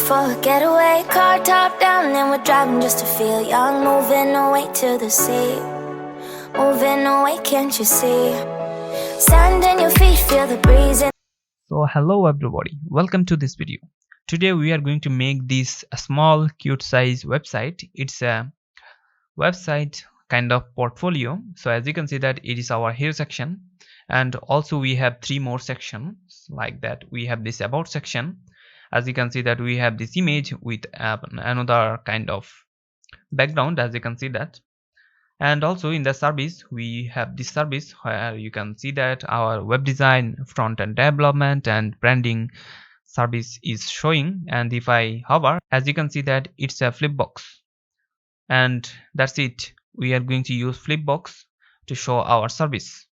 for a getaway, car top down and we're driving just to feel young. Moving away to the sea, moving away, can't you see? Sand in your feet, feel the breeze. So hello everybody, welcome to this video. Today we are going to make this a small cute size website. It's a website kind of portfolio. So as you can see that it is our hero section, and also we have three more sections like that. We have this about section. As you can see that we have this image with another kind of background, as you can see that. And also in the service we have this service where you can see that our web design, front-end development and branding service is showing. And if I hover, as you can see that it's a flipbox, and that's it. We are going to use flipbox to show our service.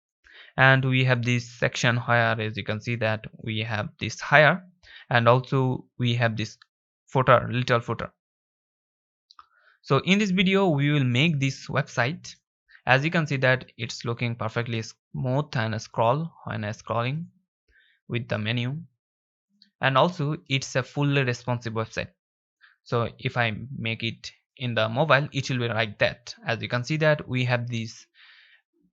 And we have this section where, as you can see that we have this hire, and also we have this footer, little footer. So in this video we will make this website. As you can see that it's looking perfectly smooth and scroll when scrolling with the menu, and also it's a fully responsive website. So if I make it in the mobile, it will be like that. As you can see that we have this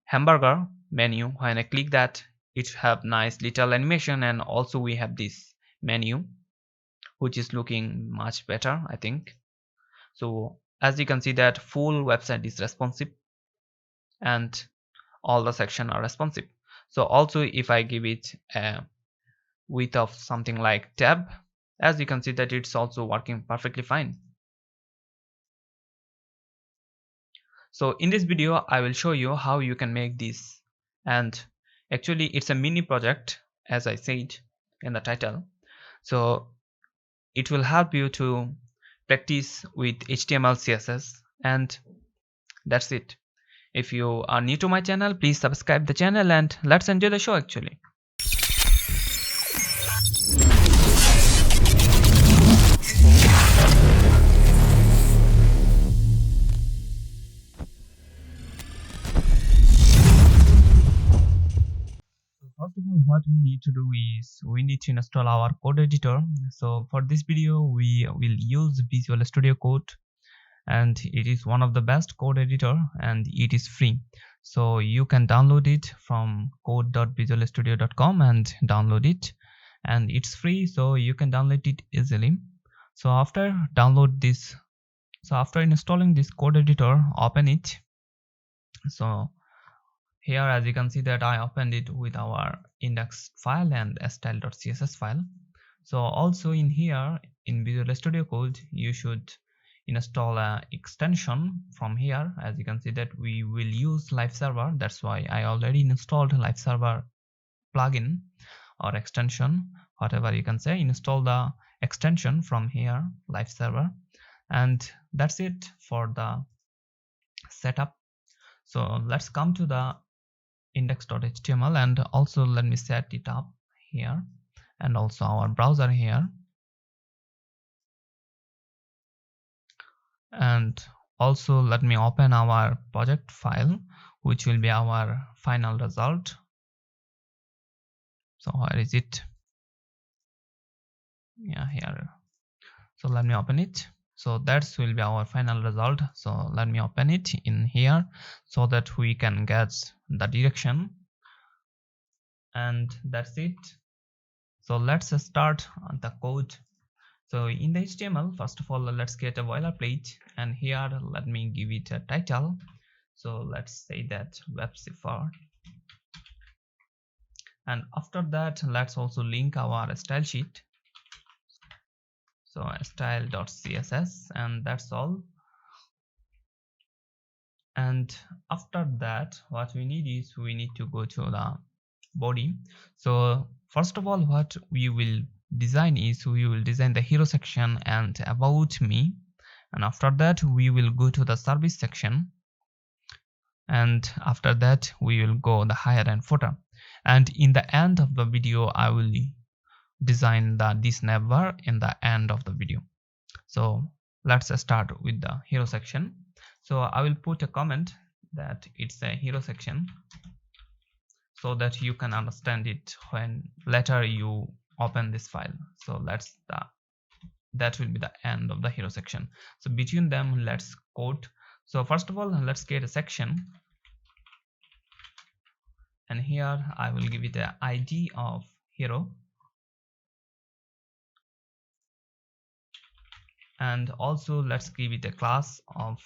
hamburger menu. When I click that, it have nice little animation, and also we have this menu which is looking much better, I think. So as you can see that full website is responsive and all the sections are responsive. So also if I give it a width of something like tab, as you can see that it's also working perfectly fine. So in this video I will show you how you can make this, and actually it's a mini project as I said in the title. So it will help you to practice with HTML, CSS, and that's it. If you are new to my channel, please subscribe the channel and let's enjoy the show actually. First of all, what we need to do is we need to install our code editor. So for this video we will use Visual Studio Code, and it is one of the best code editor and it is free. So you can download it from code.visualstudio.com and download it, and it's free, so you can download it easily. So after installing this code editor, open it. So here as you can see that I opened it with our index file and style.css file. So also in here in Visual Studio Code you should install a extension from here. As you can see that we will use live server, that's why I already installed live server plugin or extension, whatever you can say. Install the extension from here, live server, and that's it for the setup. So let's come to the index.html, and also let me set it up here, and also our browser here, and also let me open our project file which will be our final result. So where is it? Yeah, here. So let me open it. So that will be our final result. So let me open it in here so that we can get the direction, and that's it. So let's start the code. So in the HTML, first of all, let's get a boilerplate, and here let me give it a title. So let's say that web Cifar, and after that let's also link our style sheet. So style.css, and that's all. And after that what we need is we need to go to the body. So first of all what we will design is we will design the hero section and about me, and after that we will go to the service section, and after that we will go the hire and footer, and in the end of the video I will design this navbar in the end of the video. So let's start with the hero section. So I will put a comment that it's a hero section so that you can understand it when later you open this file. So let's that will be the end of the hero section. So between them, let's code. So first of all, let's create a section, and here I will give it a ID of hero, and also let's give it a class of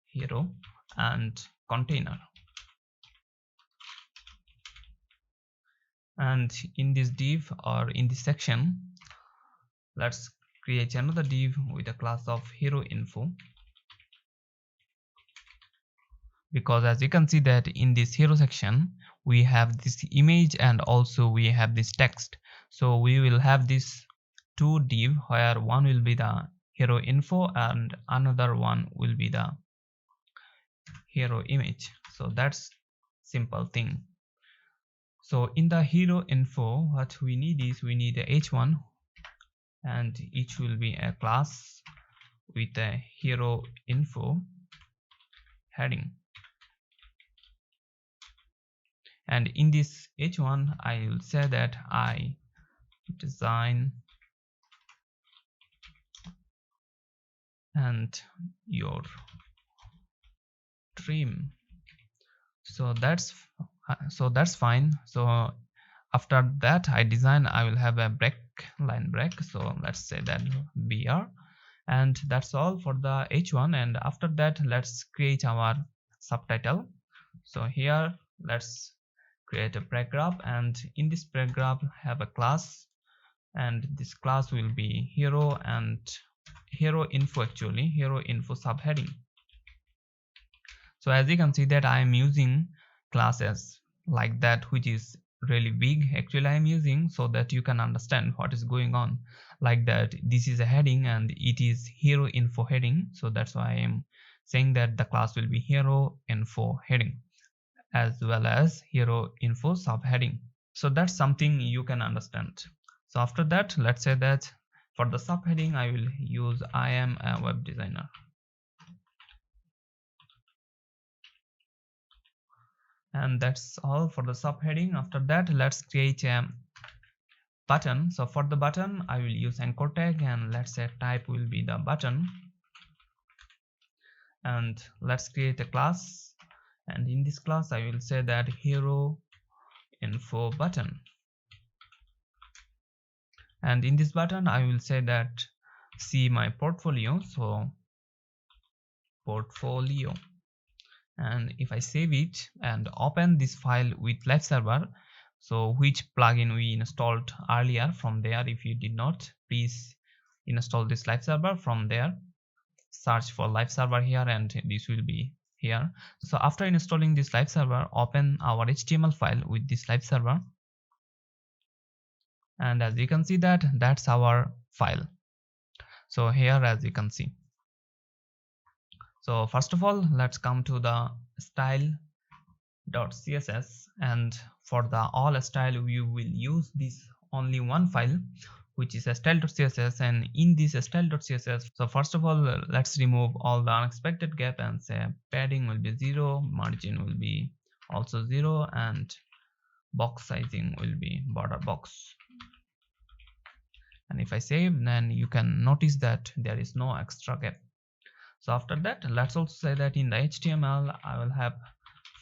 hero and container. And in this div or in this section, let's create another div with a class of hero info, because as you can see that in this hero section we have this image and also we have this text. So we will have this two div where one will be the hero info and another one will be the hero image. So that's simple thing. So in the hero info, what we need is we need a h1, and each will be a class with a hero info heading. And in this h1 I will say that I design and your dream. So that's fine. So after that I design, I will have a break, line break. So let's say that br, and that's all for the h1. And after that, let's create our subtitle. So here let's create a paragraph, and in this paragraph have a class, and this class will be hero and hero info, actually hero info subheading. So as you can see that I am using classes like that, which is really big. Actually I am using so that you can understand what is going on, like that this is a heading and it is hero info heading. So that's why I am saying that the class will be hero info heading as well as hero info subheading. So that's something you can understand. So after that, let's say that for the subheading I will use I am a web designer. And that's all for the subheading. After that, let's create a button. So for the button I will use anchor tag, and let's say type will be the button, and let's create a class, and in this class I will say that hero info button, and in this button I will say that see my portfolio. So portfolio, and if I save it and open this file with live server, so which plugin we installed earlier from there, if you did not, please install this live server from there, search for live server here, and this will be here. So after installing this live server, open our HTML file with this live server, and as you can see that that's our file. So here as you can see, so first of all let's come to the style.css, and for the all style we will use this only one file, which is a style.css. and in this style.css, so first of all let's remove all the unexpected gap and say padding will be 0, margin will be also 0, and box sizing will be border box. And if I save, then you can notice that there is no extra gap. So after that, let's also say that in the HTML I will have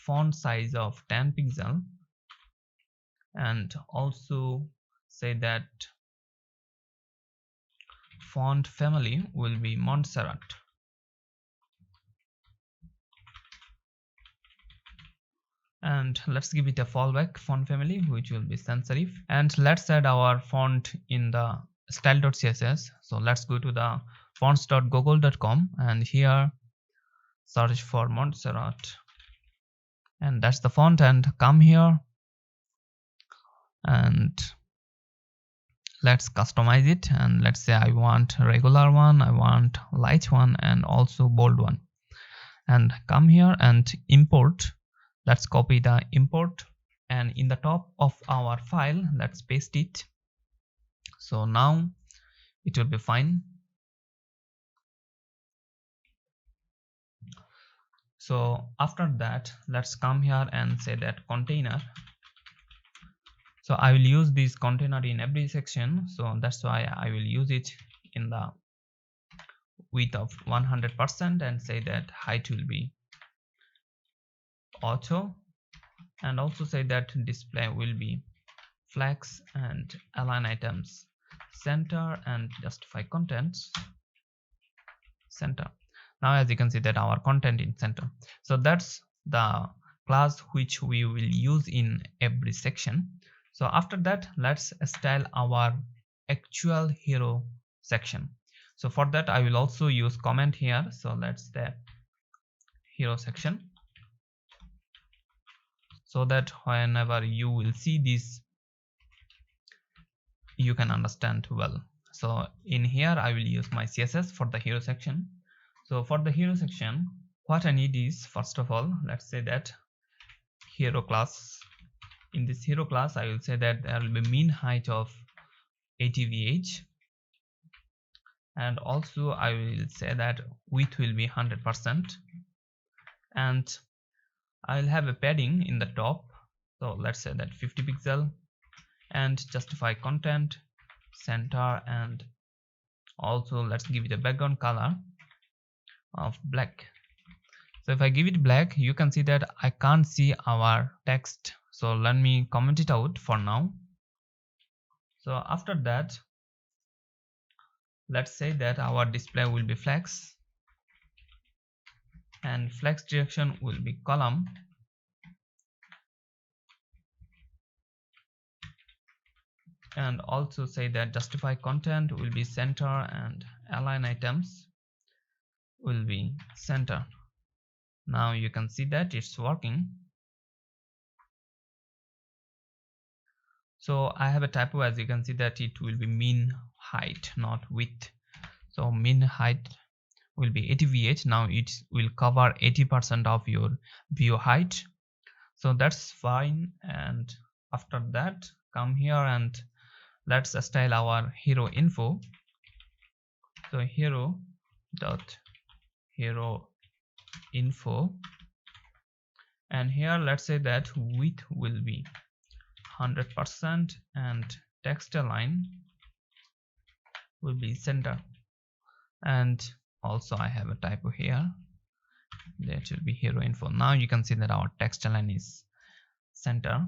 font size of 10 pixel, and also say that font family will be Montserrat, and let's give it a fallback font family which will be sans serif. And let's add our font in the style.css. so let's go to the fonts.google.com, and here search for Montserrat, and that's the font, and come here and let's customize it, and let's say I want regular one, I want light one, and also bold one, and come here and import. Let's copy the import, and in the top of our file let's paste it. So now it will be fine. So after that, let's come here and say that container. So I will use this container in every section, so that's why I will use it in the width of 100% and say that height will be auto, and also say that display will be flex and align items center and justify contents center. Now as you can see that our content in center. So that's the class which we will use in every section. So after that, let's style our actual hero section. So for that I will also use comment here. So let's the hero section, so that whenever you will see this you can understand well. So in here I will use my CSS for the hero section. So for the hero section, what I need is, first of all, let's say that hero class. In this hero class I will say that there will be mean height of 80 VH, and also I will say that width will be 100%, and I'll have a padding in the top. So let's say that 50 pixel, and justify content center, and also let's give it a background color of black. So if I give it black, you can see that I can't see our text. So let me comment it out for now. So after that, let's say that our display will be flex, and flex direction will be column, and also say that justify content will be center and align items will be center. Now you can see that it's working. So I have a typo, as you can see that it will be mean height, not width. So mean height will be 80 VH. Now it will cover 80% of your view height. So that's fine. And after that, come here and let's style our hero info. So hero info, and here let's say that width will be 100% and text align will be center. And also I have a typo here, that will be hero info. Now you can see that our text align is center.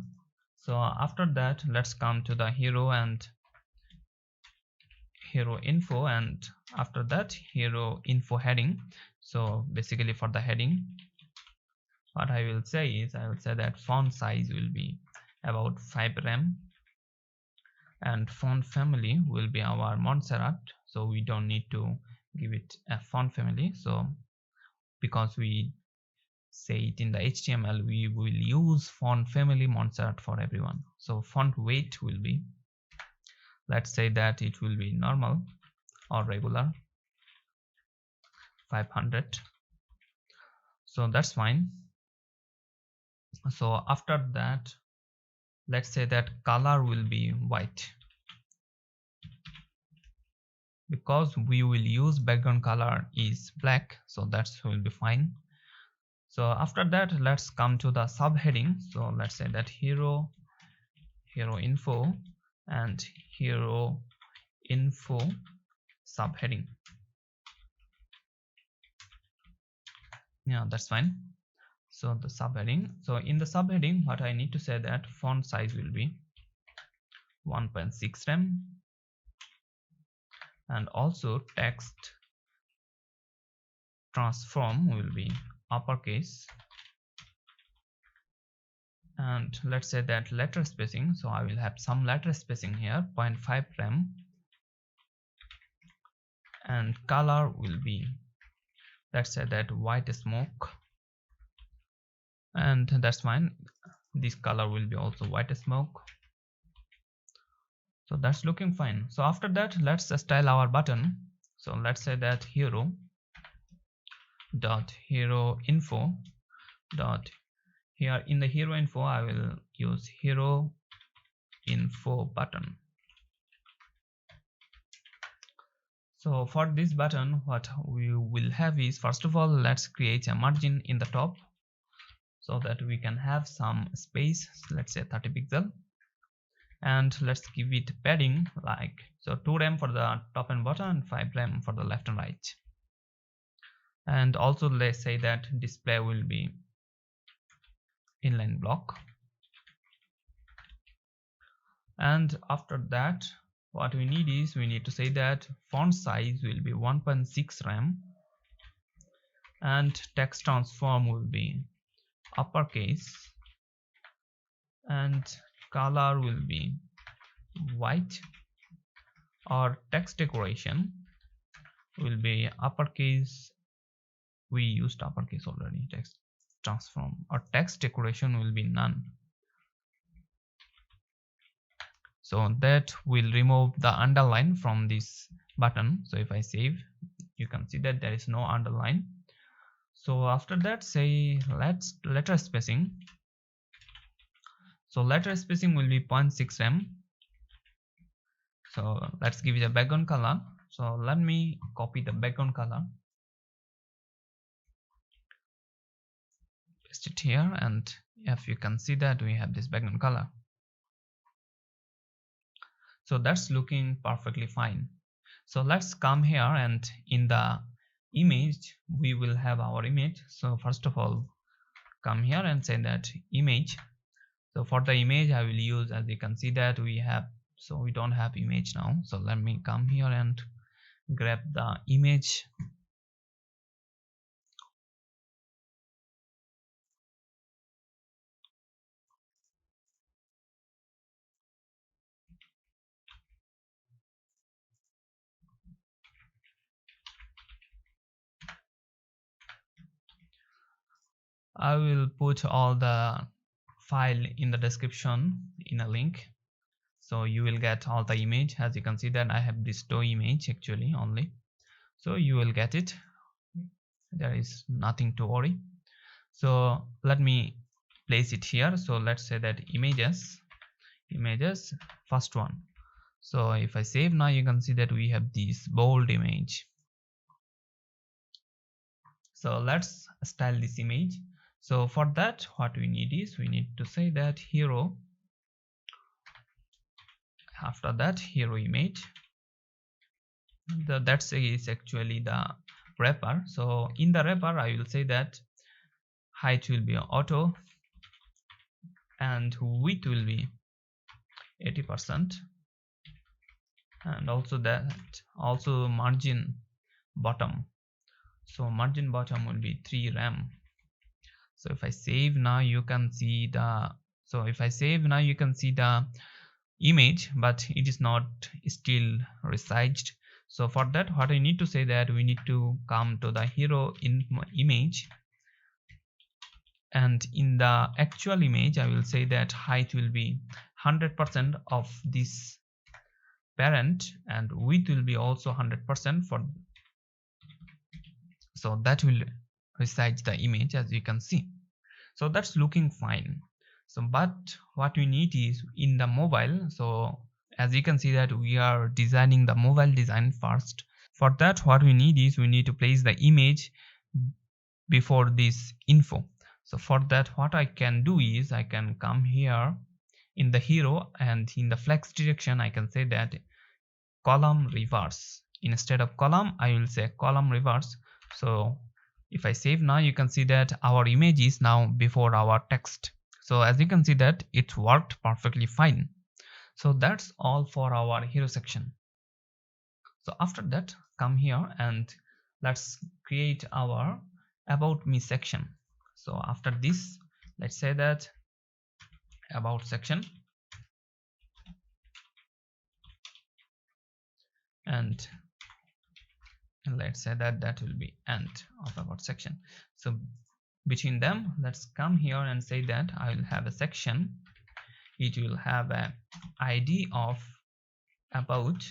So after that, let's come to the hero and hero info, and after that hero info heading. So basically for the heading, what I will say is, I will say that font size will be about 5 rem, and font family will be our Montserrat. So we don't need to give it a font family, so because we say it in the HTML, we will use font family Montserrat for everyone. So font weight will be, let's say that it will be normal or regular 500. So that's fine. So after that, let's say that color will be white, because we will use background color is black, so that will be fine. So after that, let's come to the subheading. So let's say that hero info and hero info subheading. Yeah, that's fine. So the subheading, so in the subheading, what I need to say that font size will be 1.6 rem, and also text transform will be uppercase, and let's say that letter spacing, so I will have some letter spacing here, 0.5 rem, and color will be, let's say that white smoke, and that's fine. This color will be also white smoke. So that's looking fine. So after that, let's style our button. So let's say that hero info here in the hero info I will use hero info button. So for this button, what we will have is, first of all, let's create a margin in the top so that we can have some space, let's say 30 pixel, and let's give it padding like so 2 rem for the top and bottom and 5 rem for the left and right. And also let's say that display will be inline block. And after that what we need is we need to say that font size will be 1.6 rem and text transform will be uppercase and color will be white, or text decoration will be uppercase. We used uppercase already. Text transform or text decoration will be none. So that will remove the underline from this button. So if I save, you can see that there is no underline. So after that, say let's letter spacing. So letter spacing will be 0.6 rem. So let's give it a background color. So let me copy the background color, paste it here, and if you can see that we have this background color. So that's looking perfectly fine. So let's come here, and in the image we will have our image. So first of all, come here and say that image. So for the image I will use, as you can see that we have, so we don't have image now. So let me come here and grab the image. I will put all the file in the description in a link, so you will get all the image. As you can see that I have this toe image actually only, so you will get it. There is nothing to worry. So let me place it here. So let's say that images first one. So if I save now, you can see that we have this bold image. So let's style this image. So for that what we need is we need to say that hero, after that hero image, that is actually the wrapper. So in the wrapper I will say that height will be auto and width will be 80%, and also that also margin bottom. So margin bottom will be 3 rem. So if I save now, you can see the, so if I save now you can see the image, but it is not still resized. So for that what I need to say that we need to come to the hero in image, and in the actual image I will say that height will be 100% of this parent and width will be also 100% for, so that will resize the image as you can see. So that's looking fine. So but what we need is in the mobile. So as you can see that we are designing the mobile design first. For that what we need is we need to place the image before this info. So for that what I can do is I can come here in the hero, and in the flex direction I can say that column reverse. Instead of column I will say column reverse. So if I save now, you can see that our image is now before our text. So as you can see that it worked perfectly fine. So that's all for our hero section. So after that, come here and let's create our about me section. So after this, let's say that about section, and let's say that that will be end of about section. So between them, let's come here and say that I will have a section. It will have a ID of about,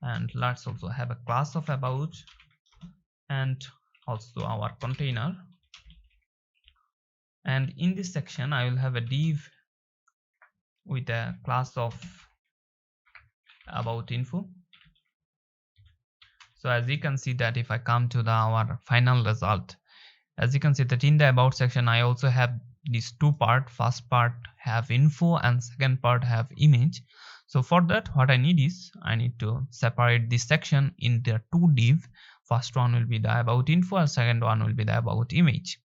and let's also have a class of about, and also our container. And in this section I will have a div with a class of about info. So as you can see that if I come to our final result, as you can see that in the about section I also have these two part, first part have info and second part have image. So for that, what I need is I need to separate this section into two div. First one will be the about info and second one will be the about image.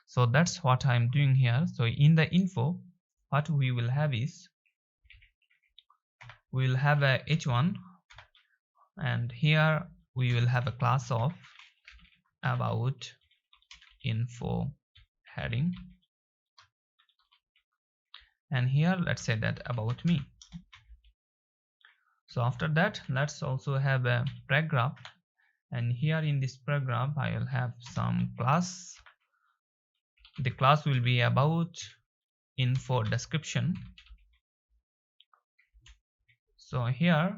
So that's what I'm doing here. So in the info, what we will have is we will have a h1, and here we will have a class of about info heading, and here let's say that about me. So after that, let's also have a paragraph, and here in this paragraph I will have some class. The class will be about info description. So here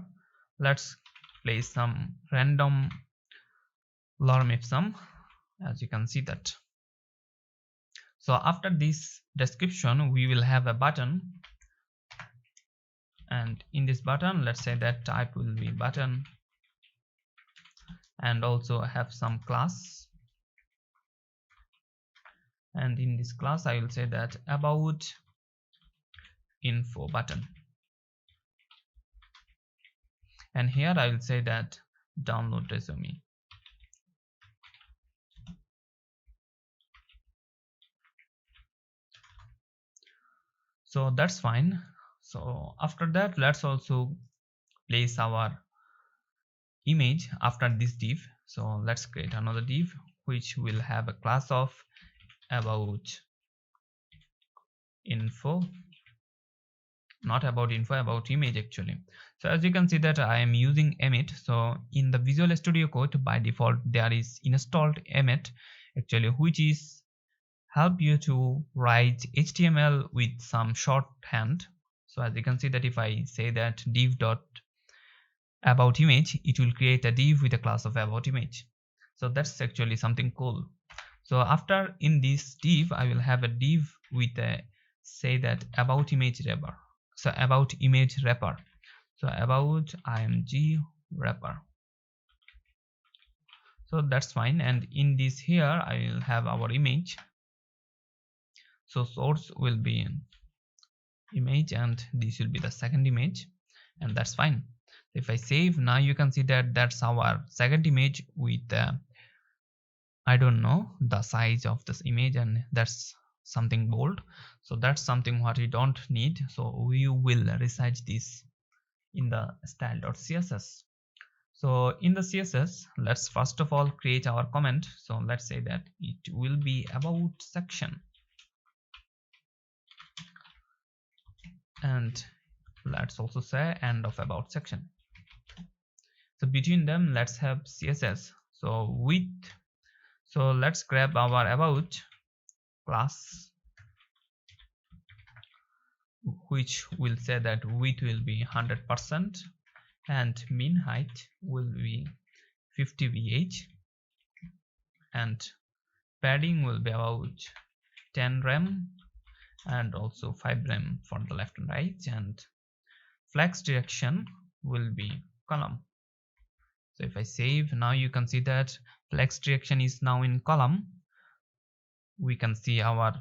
let's place some random lorem ipsum, as you can see that. So after this description we will have a button, and in this button let's say that type will be button, and also have some class, and in this class I will say that about info button, and here I will say that download resume. So that's fine. So after that, let's also place our image after this div. So let's create another div which will have a class of about info, not about info, about image actually. So as you can see that I am using Emmet. So in the Visual Studio Code by default there is installed Emmet actually, which is help you to write HTML with some shorthand. So as you can see that if I say that div dot about image, it will create a div with a class of about image. So that's actually something cool. So after in this div I will have a div with a say that about image wrapper. So about image wrapper. So about img wrapper. So that's fine, and in this here I will have our image. So source will be in image and this will be the second image, and that's fine. If I save, now you can see that that's our second image with I don't know the size of this image, and that's something bold. So that's something what we don't need. So we will resize this in the style.css. So in the CSS, let's first of all create our comment. So let's say that it will be about section, and let's also say end of about section. So between them let's have CSS. So with, so let's grab our about class, which will say that width will be 100% and min height will be 50 vh, and padding will be about 10 rem and also 5 rem for the left and right, and flex direction will be column. So if I save, now you can see that flex direction is now in column. We can see our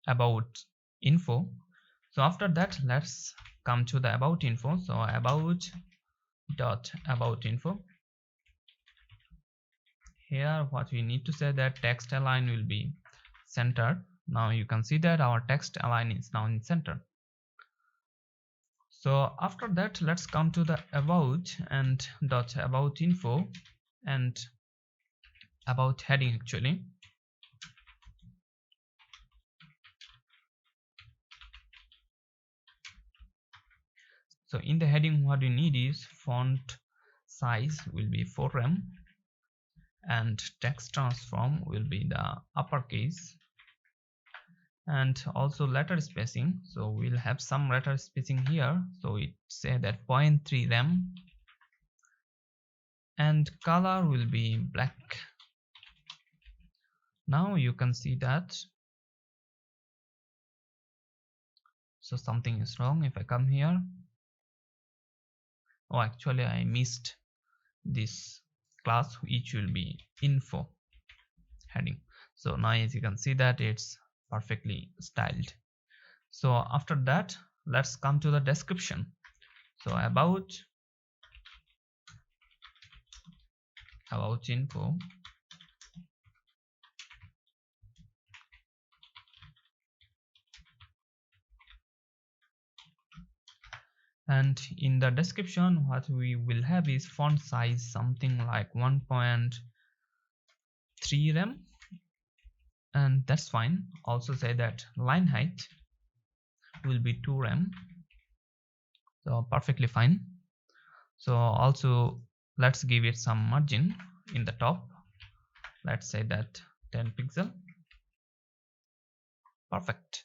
about info. So after that, let's come to the about info. So about info. Here what we need to say that text align will be centered. Now you can see that our text align is now in center. So after that, let's come to the about and about info and about heading actually. So in the heading, what we need is font size will be 4 rem and text transform will be the uppercase, and also letter spacing. So we'll have some letter spacing here. So it say that 0.3 rem, and color will be black. Now you can see that. So something is wrong. If I come here, oh actually I missed this class which will be info heading. So now as you can see that it's perfectly styled. So after that, let's come to the description. So about info, and in the description what we will have is font size something like 1.3 rem, and that's fine. Also say that line height will be 2 rem, so perfectly fine. So also let's give it some margin in the top. Let's say that 10 pixel. Perfect.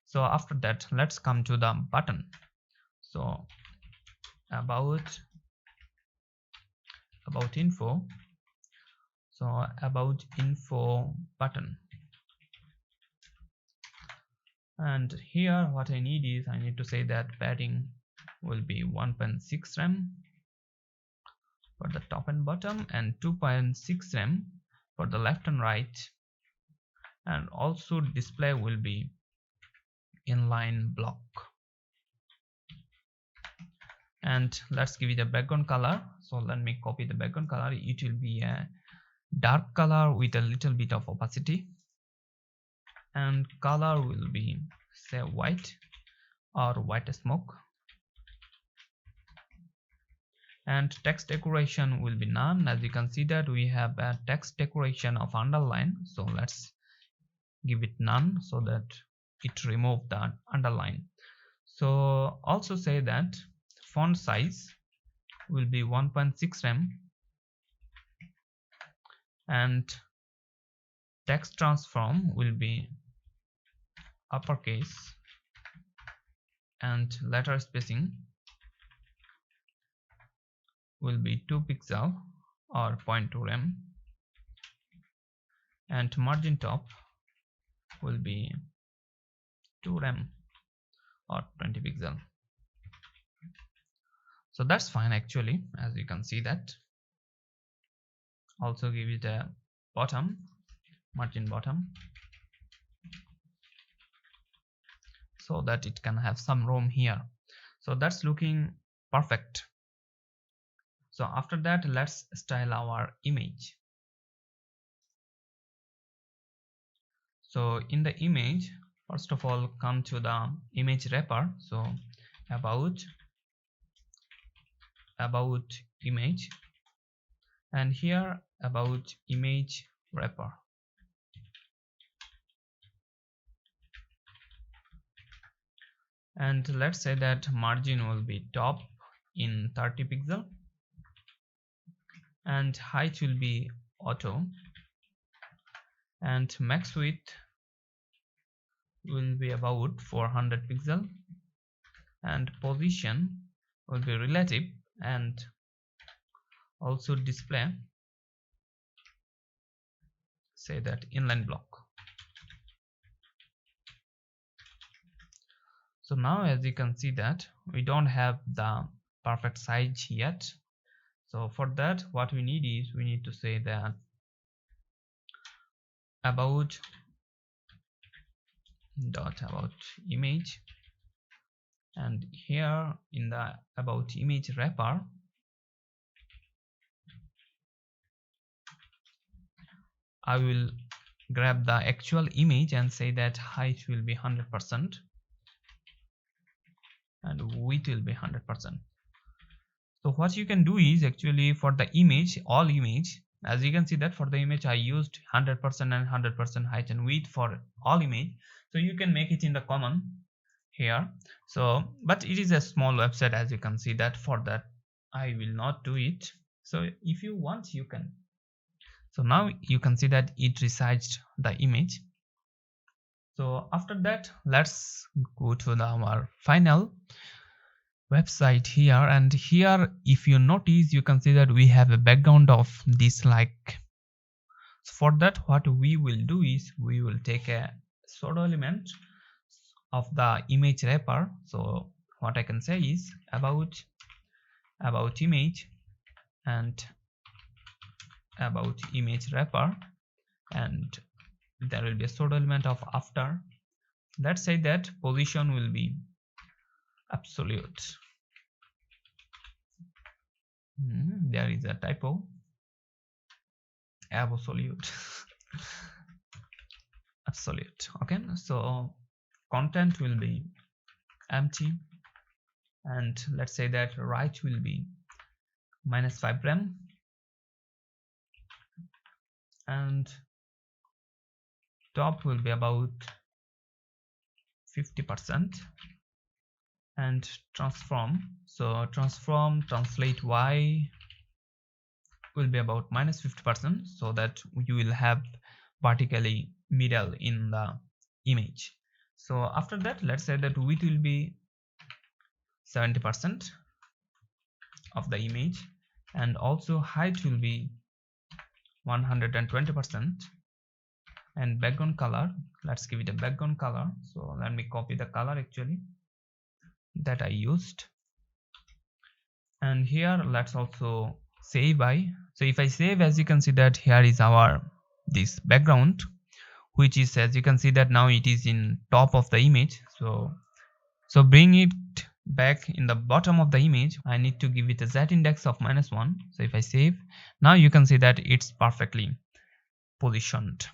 So after that, let's come to the button. So about info, so about info button, and here what I need is I need to say that padding will be 1.6 rem for the top and bottom and 2.6 rem for the left and right, and also display will be inline block. And let's give it a background color. So let me copy the background color. It will be a dark color with a little bit of opacity, and color will be say white or white smoke, and text decoration will be none. As you can see that we have a text decoration of underline, so let's give it none so that it remove the underline. So also say that font size will be 1.6 rem, and text transform will be uppercase, and letter spacing will be 2 pixel or 0.2 rem, and margin top will be 2 rem or 20 pixel. So that's fine actually, as you can see that. Also give it a bottom, margin bottom, so that it can have some room here. So that's looking perfect. So after that, let's style our image. So in the image, first of all, come to the image wrapper. So about image, and here about image wrapper. And let's say that margin will be top in 30 pixel, and height will be auto, and max width will be about 400 pixel, and position will be relative, and also display say that inline block. So now as you can see that we don't have the perfect size yet. So for that, what we need is we need to say that about image, and here in the about image wrapper, I will grab the actual image and say that height will be 100% and width will be 100%. So what you can do is actually for the image, all image, as you can see that for the image I used 100% and 100% height and width for all image. So you can make it in the common here. So but it is a small website, as you can see that. For that I will not do it. So if you want, you can. So now you can see that it resized the image. So after that, let's go to our final website here, and here if you notice, you can see that we have a background of this like. So for that, what we will do is we will take a pseudo element of the image wrapper. So what I can say is about image and about image wrapper, and there will be a pseudo element of after. Let's say that position will be absolute. There is a typo, absolute. Absolute. Okay, so content will be empty, and let's say that right will be -5 rem, and top will be about 50%, and transform, so transform translate y will be about -50%, so that you will have vertically middle in the image. So after that, let's say that width will be 70% of the image, and also height will be 120%, and background color, let's give it a background color. So let me copy the color actually that I used, and here let's also save by. So if I save, as you can see that here is our this background, which is, as you can see that now it is in top of the image. So bring it back in the bottom of the image, I need to give it a z index of -1. So if I save, now you can see that it's perfectly positioned,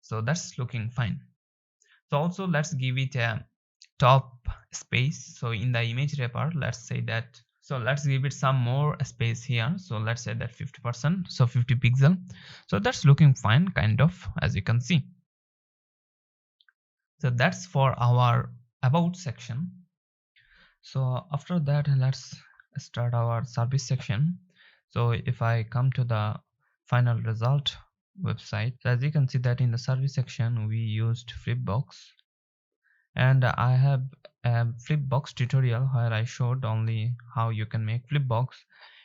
so that's looking fine. So also let's give it a top space. So in the image wrapper, let's say that, so let's give it some more space here. So let's say that 50%, so 50 pixel. So that's looking fine, kind of, as you can see. So that's for our about section. So after that, let's start our service section. So if I come to the final result website, so as you can see that in the service section we used Flipbox, and I have a Flipbox tutorial where I showed only how you can make Flipbox.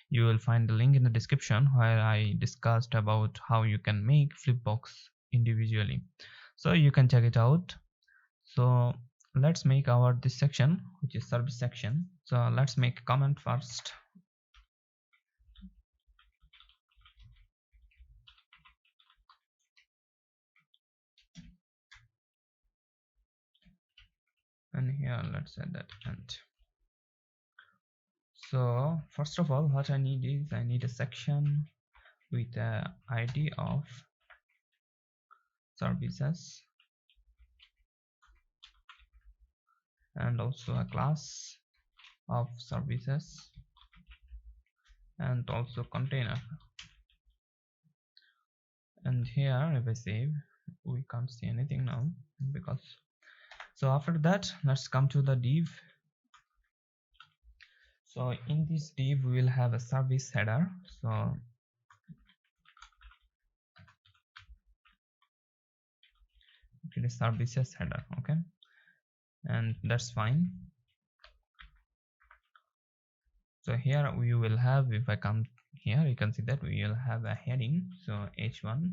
You will find the link in the description where I discussed about how you can make Flipbox individually, so you can check it out. So let's make our this section, which is service section. So let's make a comment first. And here let's add that end. So first of all, what I need is I need a section with a ID of services, and also a class of services, and also container. And here if I save, we can't see anything now because. So after that, let's come to the div. So in this div we will have a service header. So it is services header, okay, and that's fine. So here we will have, if I come here, you can see that we will have a heading, so h1.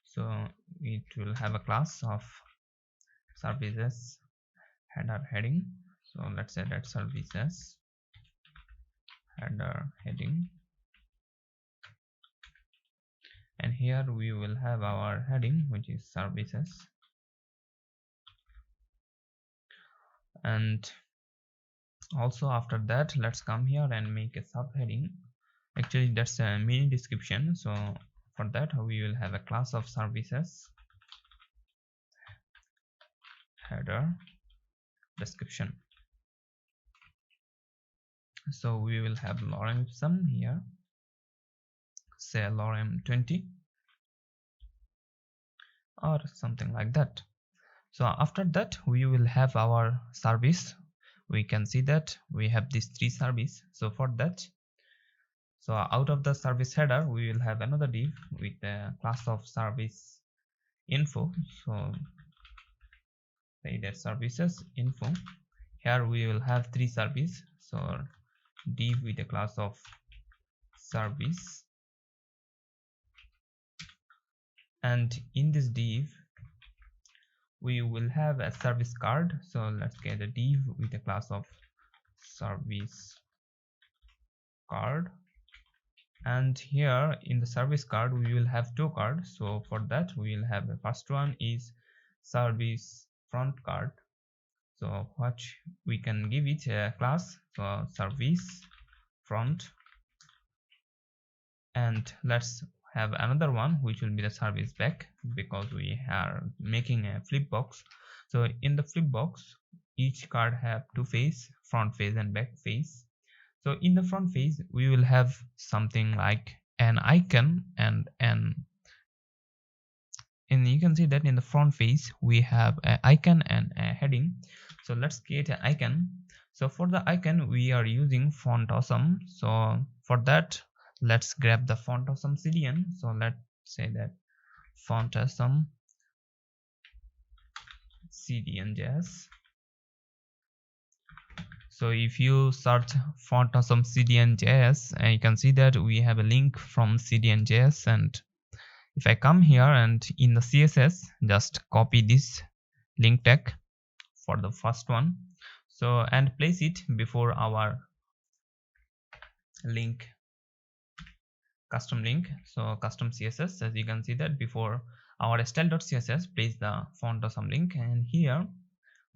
So it will have a class of services header heading. So let's say that services header heading, and here we will have our heading, which is services, and also after that let's come here and make a subheading. Actually that's a mini description. So for that we will have a class of services header description. So we will have lorem ipsum here, say lorem 20 or something like that. So after that we will have our service. We can see that we have these three service. So for that, so out of the service header we will have another div with a class of service info. So say that services info, here we will have three service. So div with a class of service, and in this div we will have a service card. So let's get a div with a class of service card, And here in the service card we will have two cards. So for that we will have the first one is service front card. So what we can give it a class, so service front, and let's have another one which will be the service back, because we are making a flip box. So in the flip box each card have two face, front face and back face. So in the front face we will have something like an icon and you can see that in the front face we have an icon and a heading. So let's create an icon. So for the icon we are using font awesome. So for that let's grab the font awesome CDN. So let's say that font awesome CDN.js. So if you search font awesome CDN.js, you can see that we have a link from CDN.js. And if I come here and in the CSS just copy this link tag for the first one, so and place it before our link, custom link. So custom CSS, as you can see that before our style.css, place the font awesome link. And here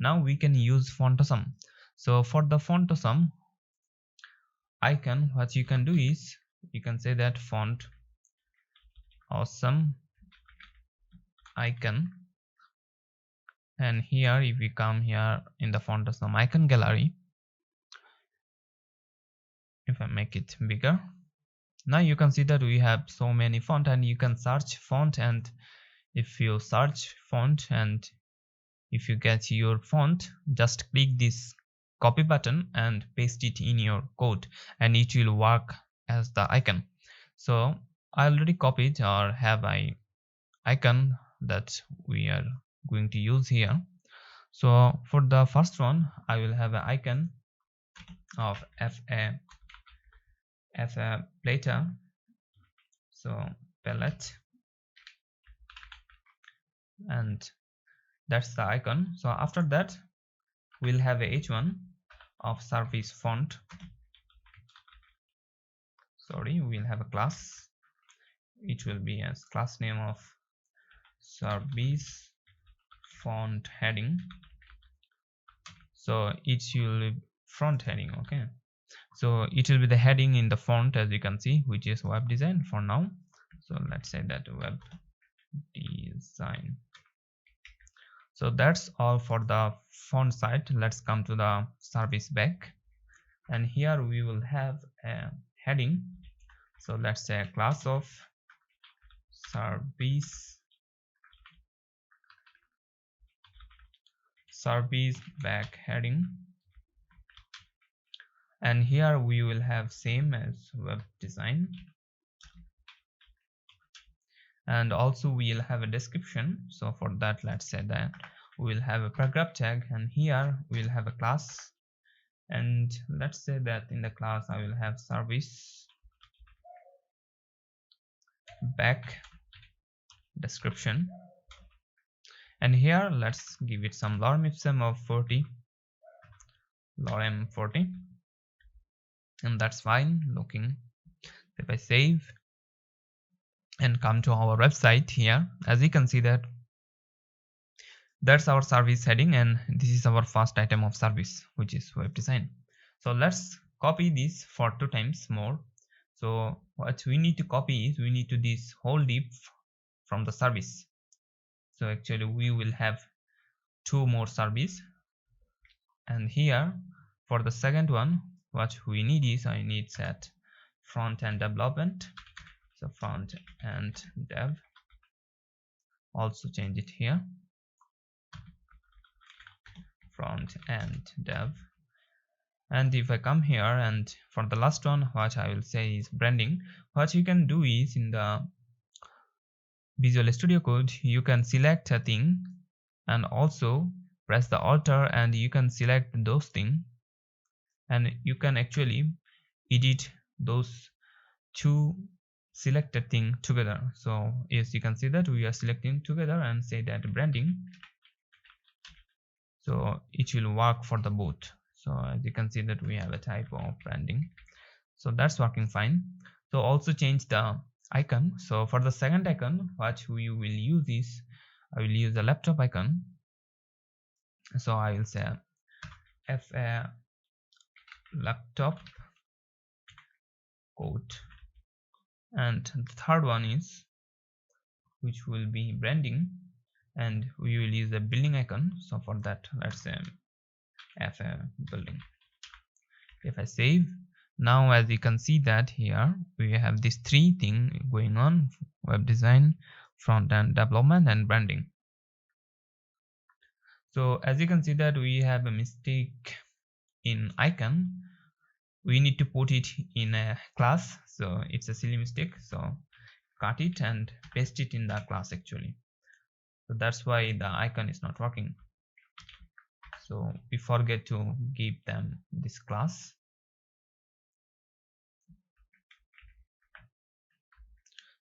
now we can use font awesome. So for the font awesome icon, what you can do is you can say that font awesome icon, and here if we come here in the font awesome icon gallery, if I make it bigger, now you can see that we have so many font, and you can search font, and if you search font and if you get your font, just click this copy button and paste it in your code and it will work as the icon. So I already copied or have an icon that we are going to use here. So for the first one I will have an icon of fa platter, so palette, and that's the icon. So after that we'll have a h1 of service font, sorry, we'll have a class, it will be as class name of service font heading. So it will be front heading, okay, so it will be the heading in the font, as you can see, which is web design for now. So let's say that web design. So that's all for the font side. Let's come to the service back, and here we will have a heading. So let's say a class of service back heading, and here we will have same as web design, and also we'll have a description. So for that let's say that we'll have a paragraph tag, and here we'll have a class, and let's say that in the class I will have service back description, and here let's give it some lorem ipsum of 40, lorem 40, and that's fine looking. If I save and come to our website, here as you can see that that's our service heading, and this is our first item of service, which is web design. So let's copy this for 2 times more. So what we need to copy is we need to this whole div from the service. So actually we will have 2 more service, and here for the second one what we need is I need set front end development. So front end dev, also change it here, front end dev. And if I come here and for the last one what I will say is branding. What you can do is in the Visual Studio Code you can select a thing and also press the alter, and you can select those things, and you can actually edit those 2 selected thing together. So yes, you can see that we are selecting together and say that branding, so it will work for the both. So as you can see that we have a type of branding, so that's working fine. So also change the icon. So for the second icon, what we will use is, I will use the laptop icon. So I will say FA laptop code, and the third one is, which will be branding, and we will use the building icon. So for that, let's say FA building. If I save, now as you can see that here we have these three things going on: web design, front end development, and branding. So as you can see that we have a mistake in icon. We need to put it in a class, so it's a silly mistake. So cut it and paste it in the class actually. So that's why the icon is not working. So we forget to give them this class.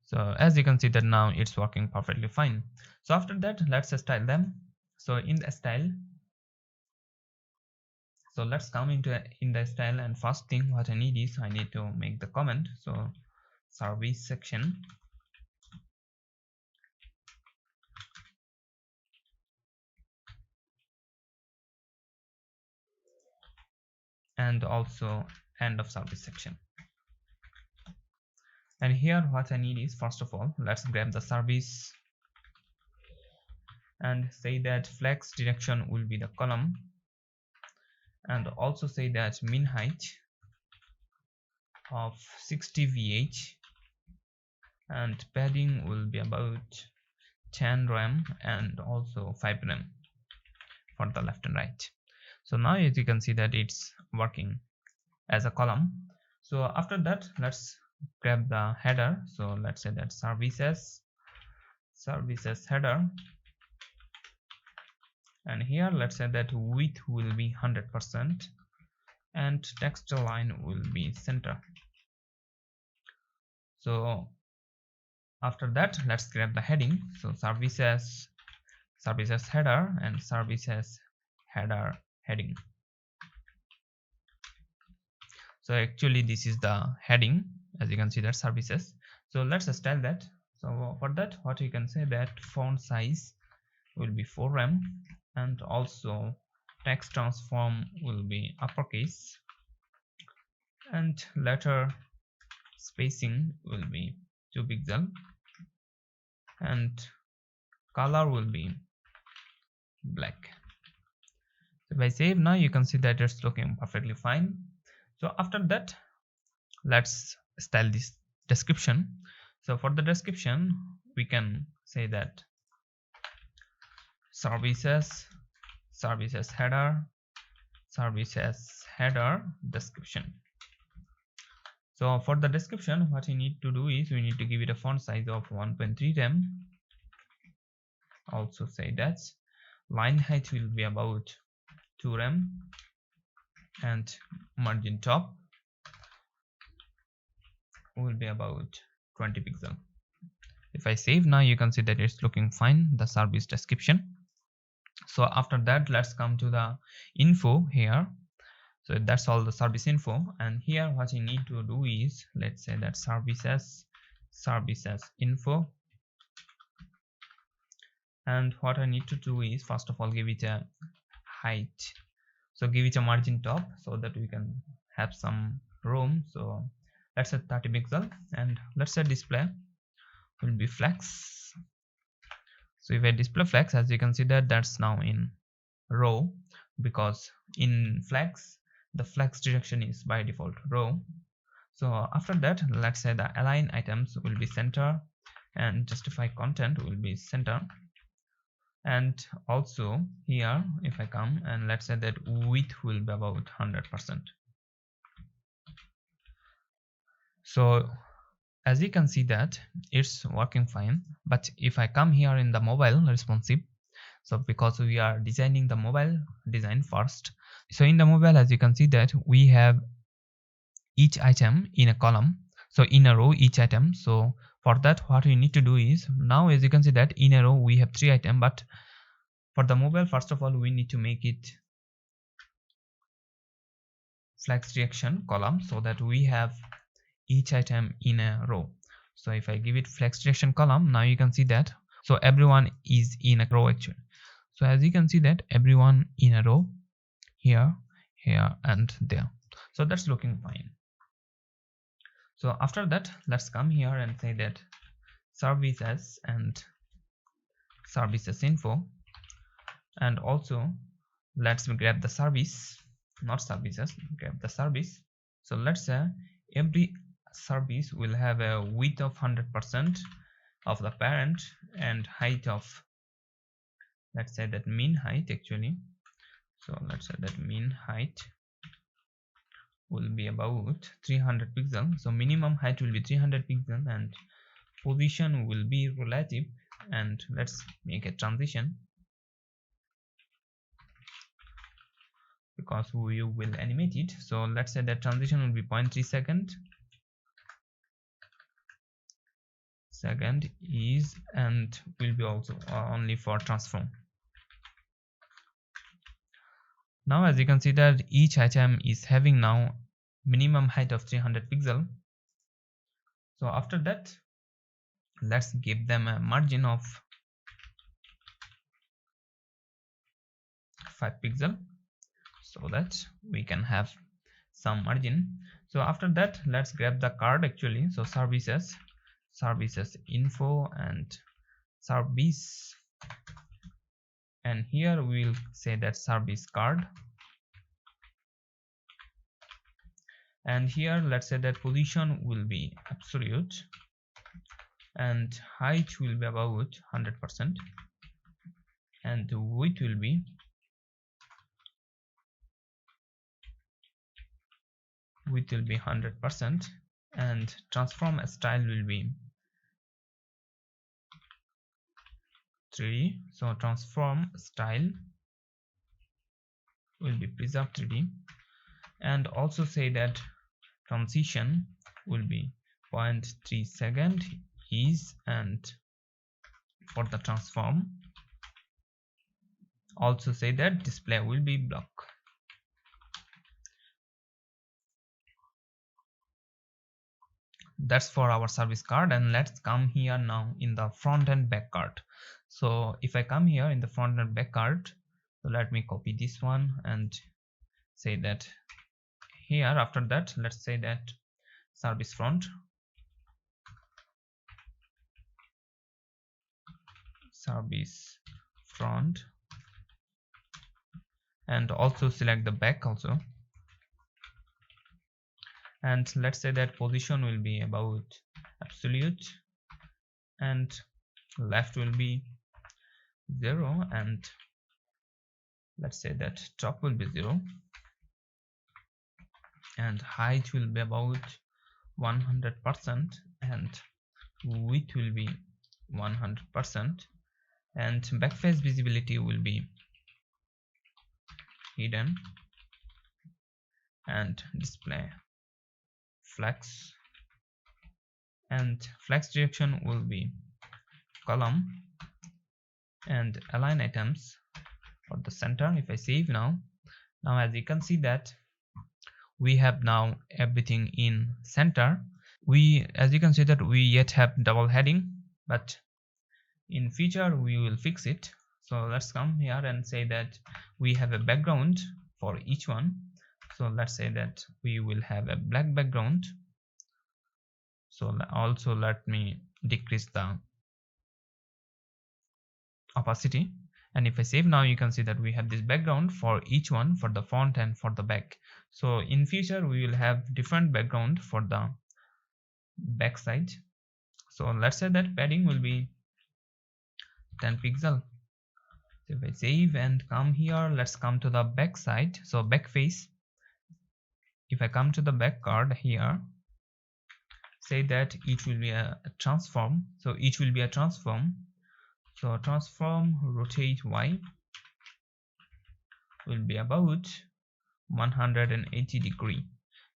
So as you can see that now it's working perfectly fine. So after that, let's style them. So in the style, so let's come in the style, and first thing what I need is, I need to make the comment. So service section, and also end of service section. And here what I need is, first of all, let's grab the service and say that flex direction will be the column, and also say that min height of 60 VH, and padding will be about 10 rem and also 5 rem for the left and right. So now as you can see that it's working as a column. So after that, let's grab the header. So let's say that services header, and here let's say that width will be 100% and text line will be center. So after that, let's grab the heading. So services header and services header heading. So actually this is the heading, as you can see that services. So let's style that. So for that, what you can say that font size will be 4 rem, and also text transform will be uppercase, and letter spacing will be 2 pixel, and color will be black. So if I save, now you can see that it's looking perfectly fine. So after that, let's style this description. So for the description, we can say that services header description. So for the description, what we need to do is, we need to give it a font size of 1.3 rem. Also say that line height will be about 2 rem, and margin top will be about 20 pixel. If I save, now you can see that it's looking fine, the service description. So after that, let's come to the info here. So that's all the service info, and here what you need to do is, let's say that services info, and what I need to do is, first of all, give it a height. So give it a margin top so that we can have some room. So let's say 30 pixel, and let's say display will be flex. So if I display flex, as you can see that that's now in row, because in flex the flex direction is by default row. So after that, let's say the align items will be center, and justify content will be center, and also here if I come and let's say that width will be about 100%. So as you can see that it's working fine. But if I come here in the mobile responsive, so because we are designing the mobile design first, so in the mobile, as you can see that we have each item in a column, so in a row each item. So for that, what we need to do is, now as you can see that in a row we have 3 items, but for the mobile, first of all, we need to make it flex direction column, so that we have each item in a row. So if I give it flex direction column, now you can see that, so everyone is in a row actually. So as you can see that everyone in a row, here, here and there. So that's looking fine. So after that, let's come here and say that services and services info, and also let's grab the service, not services, grab the service. So let's say every service will have a width of 100% of the parent and height of, let's say that mean height actually. So let's say that mean height will be about 300 pixels. So minimum height will be 300 pixels and position will be relative. And let's make a transition because we will animate it. So let's say that transition will be 0.3 second is, and will be also only for transform. Now as you can see that each item is having now minimum height of 300 pixel. So after that, let's give them a margin of 5 pixel so that we can have some margin. So after that, let's grab the card actually. So services info and service, and here we will say that service card, and here let's say that position will be absolute and height will be about 100% and width will be 100% and transform style will be 3D. So transform style will be preserve 3D, and also say that transition will be 0.3 second is, and for the transform also say that display will be block. That's for our service card. And let's come here now in the front and back card. So if I come here in the front and back card, so let me copy this one and say that here. After that, let's say that service front, and also select the back also, and let's say that position will be about absolute and left will be 0, and let's say that top will be 0 and height will be about 100% and width will be 100% and backface visibility will be hidden and display flex, and flex direction will be column, and align items for the center. If I save now as you can see that we have now everything in center. As you can see that we yet have double heading, but in future we will fix it. So let's come here and say that we have a background for each one. So let's say that we will have a black background. So also let me decrease the opacity, and if I save now, you can see that we have this background for each one, for the front and for the back. So in future we will have different background for the back side. So let's say that padding will be 10 pixel. So if I save and come here, let's come to the back side. So back face, if I come to the back card here, say that it will be a transform. So each will be a transform. So transform rotate Y will be about 180 degree.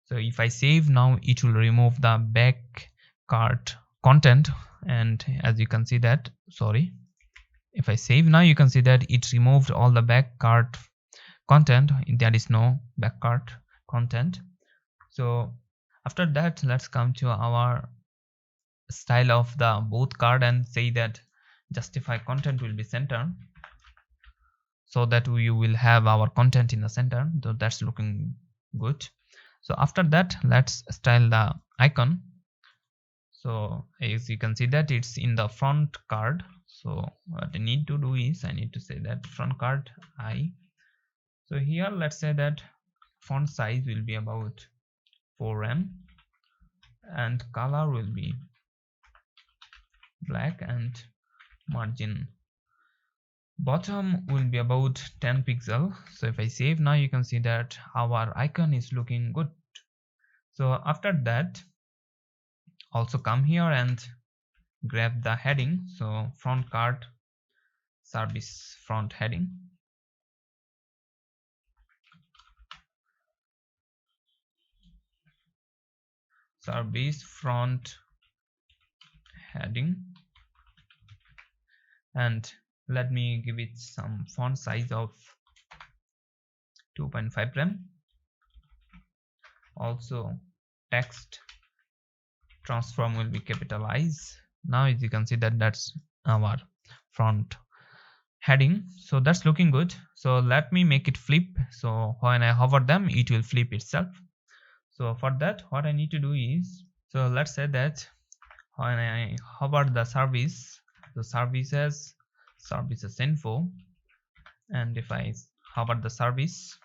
So if I save now, it will remove the back card content, and as you can see that, sorry, if I save now, you can see that it removed all the back card content. There is no back card content. So After that, let's come to our style of the both card and say that justify content will be center, so that we will have our content in the center. So that's looking good. So after that, let's style the icon. So as you can see that it's in the front card. So what I need to do is I need to say that front card I. So here let's say that font size will be about 4M and color will be black and margin bottom will be about 10 pixel. So if I save now, you can see that our icon is looking good. So after that, also come here and grab the heading. So front card service front heading, service front heading, and let me give it some font size of 2.5 rem. Also text transform will be capitalized. Now as you can see that that's our front heading. So that's looking good. So let me make it flip. So when I hover them, it will flip itself. So for that, what I need to do is, so let's say that when I hover the service, the services info, and if I hover the service,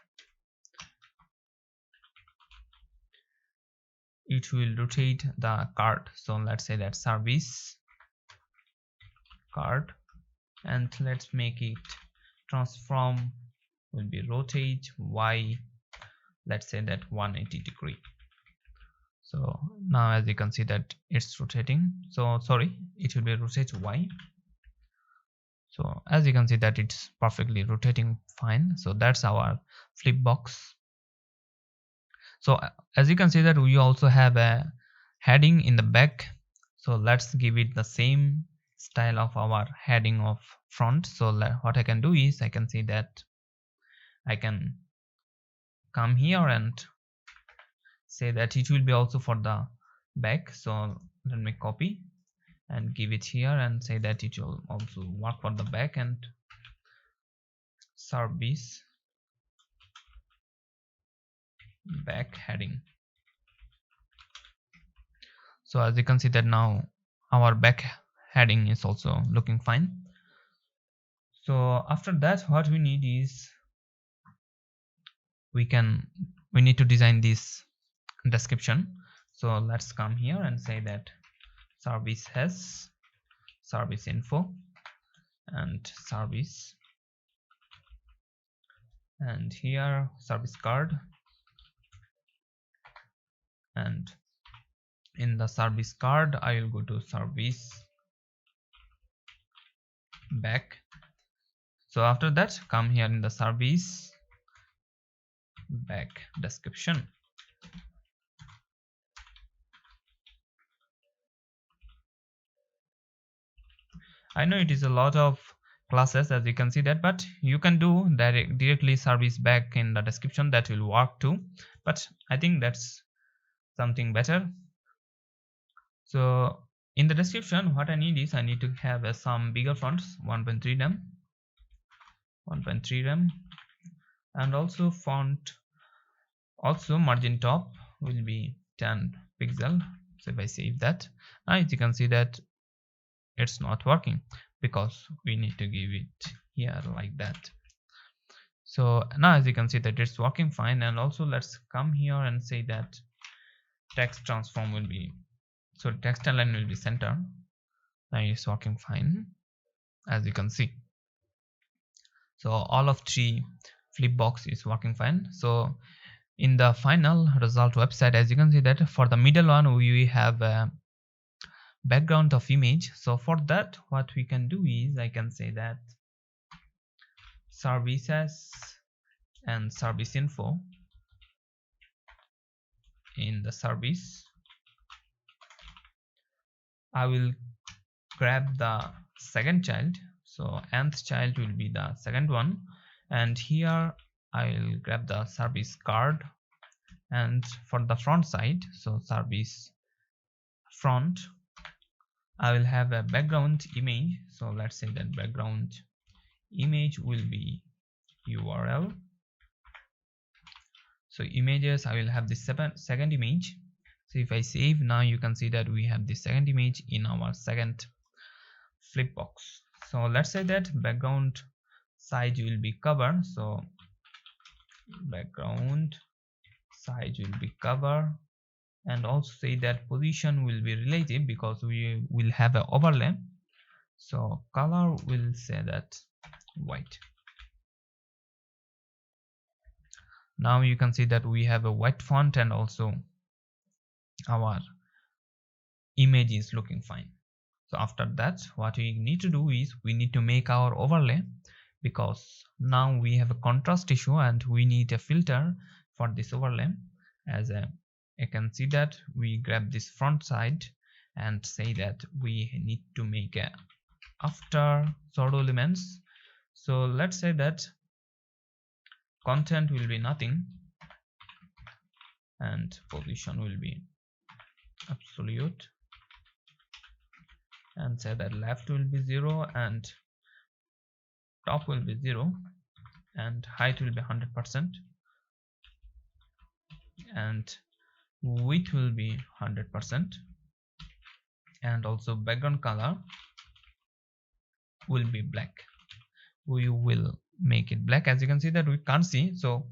it will rotate the card. So let's say that service card, and let's make it transform will be rotate Y, let's say that 180 degree. So now as you can see that it's rotating, so sorry, it will be rotate Y. So as you can see that it's perfectly rotating fine. So that's our flip box. So as you can see that we also have a heading in the back. So let's give it the same style of our heading of front. So what I can do is I can see that I can come here and say that it will be also for the back. So let me copy and give it here and say that it will also work for the back, and service back heading. So as you can see that now our back heading is also looking fine. So after that, what we need is we need to design this description. So let's come here and say that service has service info and service, and here service card, and in the service card I will go to service back. So after that, come here in the service back description. I know it is a lot of classes as you can see that, but you can do directly service back in the description. That will work too, but I think that's something better. So in the description, what I need is I need to have some bigger fonts, 1.3 rem, and also font, also margin top will be 10 pixel. So if I save that, now as you can see that it's not working because we need to give it here like that. So now as you can see that it's working fine. And also let's come here and say that text transform will be, so text align will be center. Now it's working fine as you can see. So all of three flip box is working fine. So in the final result website, as you can see that for the middle one we have a background of image. So for that, what we can do is I can say that services and service info. In the service, I will grab the second child, so nth child will be the second one, and here I will grab the service card And for the front side, so service front, I will have a background image. So let's say that background image will be URL. So images, I will have the second image. So if I save, now you can see that we have the second image in our second flipbox. So let's say that background size will be cover. So background size will be cover, and also say that position will be relative because we will have an overlay. So color will say that white. Now you can see that we have a white font, and also our image is looking fine. So after that, what we need to do is we need to make our overlay, because now we have a contrast issue and we need a filter for this overlay. As I can see that we grab this front side and say that we need to make a after pseudo elements. So let's say that content will be nothing and position will be absolute, and say that left will be 0 and top will be 0 and height will be 100% and width will be 100%, and also background color will be black. We will make it black. As you can see that we can't see, so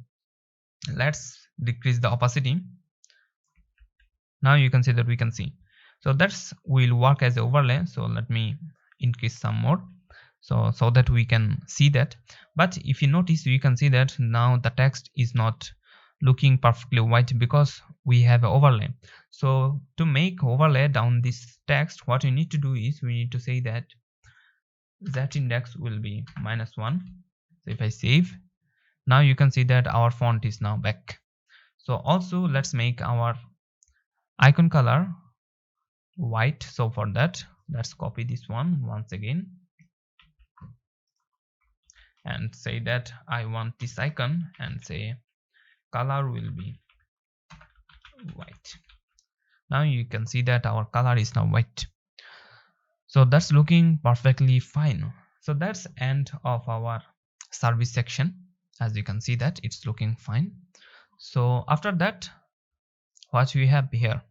let's decrease the opacity. Now you can see that we can see. So that's will work as an overlay. So let me increase some more, so that we can see that. But if you notice, you can see that now the text is not looking perfectly white because we have an overlay. So to make overlay down this text, what we need to do is we need to say that z index will be -1. So if I save, now you can see that our font is now back. So also let's make our icon color white. So for that, let's copy this one once again and say that I want this icon, and say color will be white. Now you can see that our color is now white. So that's looking perfectly fine. So that's end of our service section. As you can see that it's looking fine. So after that, what we have here,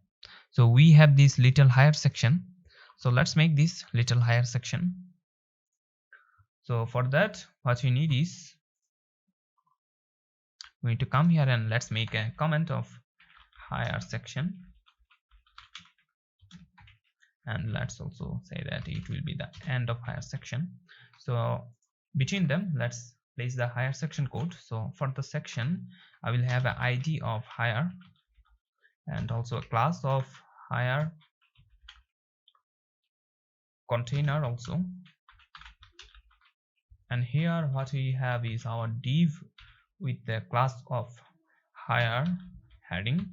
so we have this little higher section. So let's make this little higher section. So for that, what we need is we need to come here and let's make a comment of higher section, and let's also say that it will be the end of higher section. So between them, let's place the higher section code. So for the section, I will have an ID of higher and also a class of higher container also. And here what we have is our div with the class of higher heading,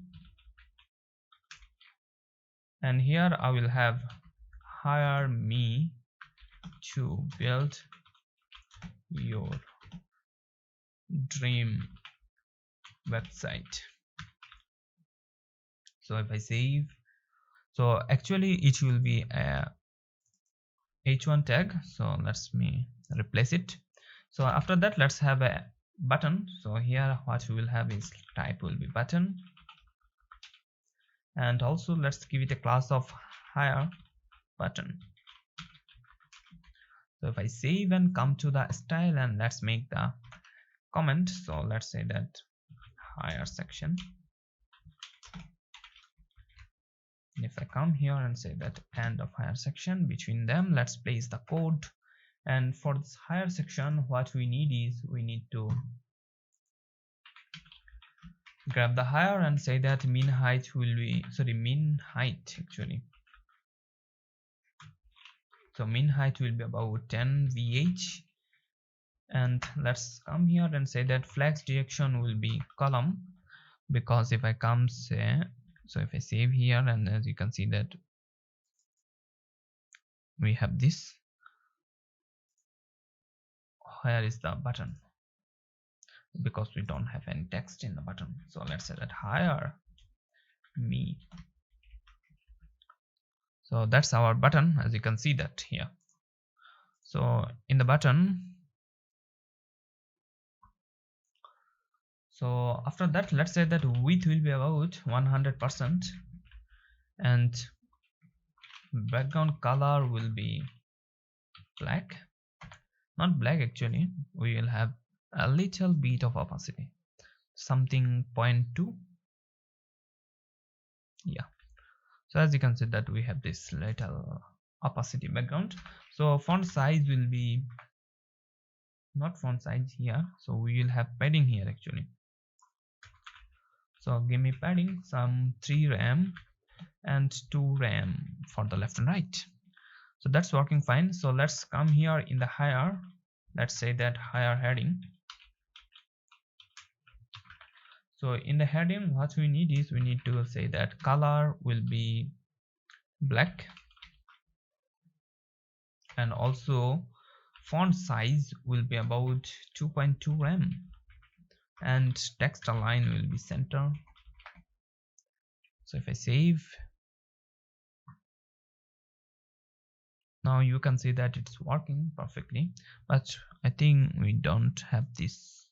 and here I will have hire me to build your dream website. So if I save, so actually it will be a h1 tag, so let's me replace it. So after that, let's have a button. So here what we will have is type will be button, and also let's give it a class of higher button. So if I save and come to the style and let's make the comment, so let's say that higher section. If I come here and say that end of higher section, between them let's place the code. And for this higher section, what we need is we need to grab the higher and say that mean height will be, sorry, mean height actually. So mean height will be about 10 VH, and let's come here and say that flex direction will be column, because if I come say, so if I save here, and as you can see that we have this, where is the button? because we don't have any text in the button. So let's say that hire me. So that's our button, as you can see that here. So in the button, so after that, let's say that width will be about 100% and background color will be black. Not black actually, we will have a little bit of opacity, something 0.2. Yeah, so as you can see that we have this little opacity background. So font size will be not font size here, so we will have padding here actually. So give me padding, some 3 rem and 2 rem for the left and right. So that's working fine. So let's come here in the higher, let's say that higher heading. So in the heading, what we need is we need to say that color will be black and also font size will be about 2.2 rem and text align will be center. So if I save, now you can see that it's working perfectly, but I think we don't have this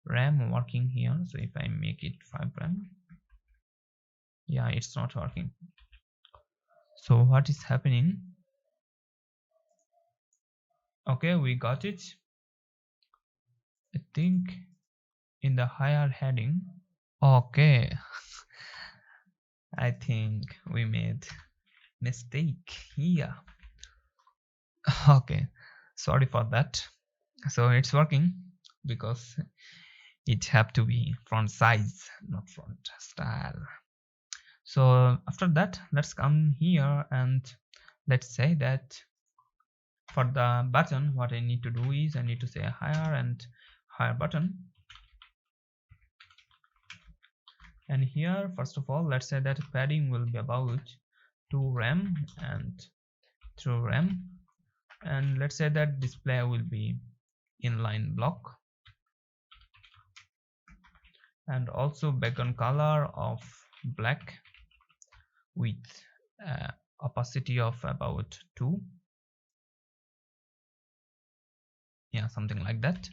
RAM working here. So if I make it 5 RAM, yeah, it's not working. So what is happening? Okay, we got it. I think in the higher heading. Okay, I think we made mistake here. Okay, sorry for that. So it's working because it have to be font size, not font style. So after that, let's come here and let's say that for the button, what I need to do is I need to say higher and higher button. And here, first of all, let's say that padding will be about 2 rem and 3 rem. And let's say that display will be inline block. And also background color of black with opacity of about 2. Yeah, something like that.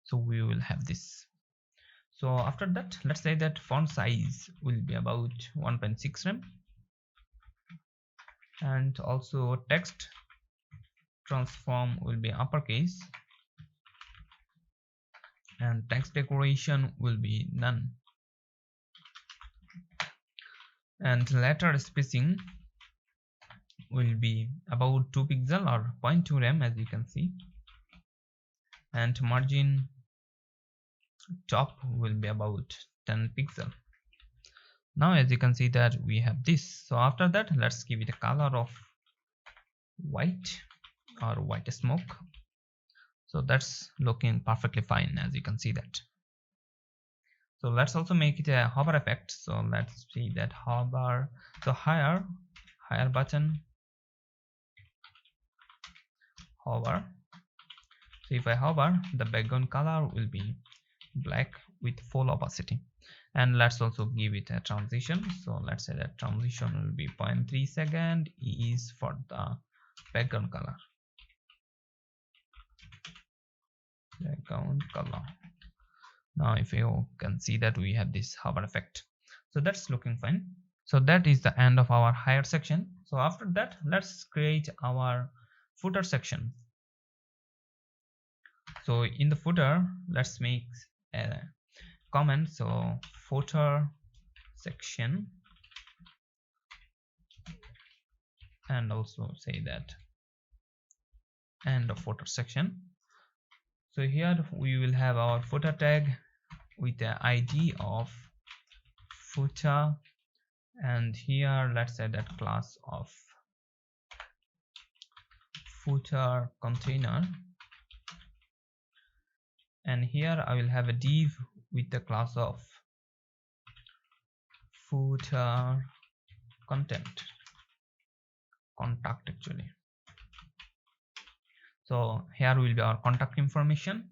So we will have this. So after that, let's say that font size will be about 1.6 rem and also text transform will be uppercase and text decoration will be none, and letter spacing will be about 2 pixel or 0.2 rem, as you can see, and margin top will be about 10 pixel. Now as you can see that we have this. So after that, let's give it a color of white or white smoke. So that's looking perfectly fine, as you can see that. So let's also make it a hover effect. So let's see that hover. So higher button, hover. So if I hover, the background color will be black with full opacity. And let's also give it a transition. So let's say that transition will be 0.3 second is for the background color. Background color. Now if you can see that we have this hover effect. So that's looking fine. So that is the end of our higher section. So after that, let's create our footer section. So in the footer, let's make a comment. So footer section, and also say that end of footer section. So here we will have our footer tag with the ID of footer, and here let's say that class of footer container, and here I will have a div with the class of footer contact actually. So here will be our contact information.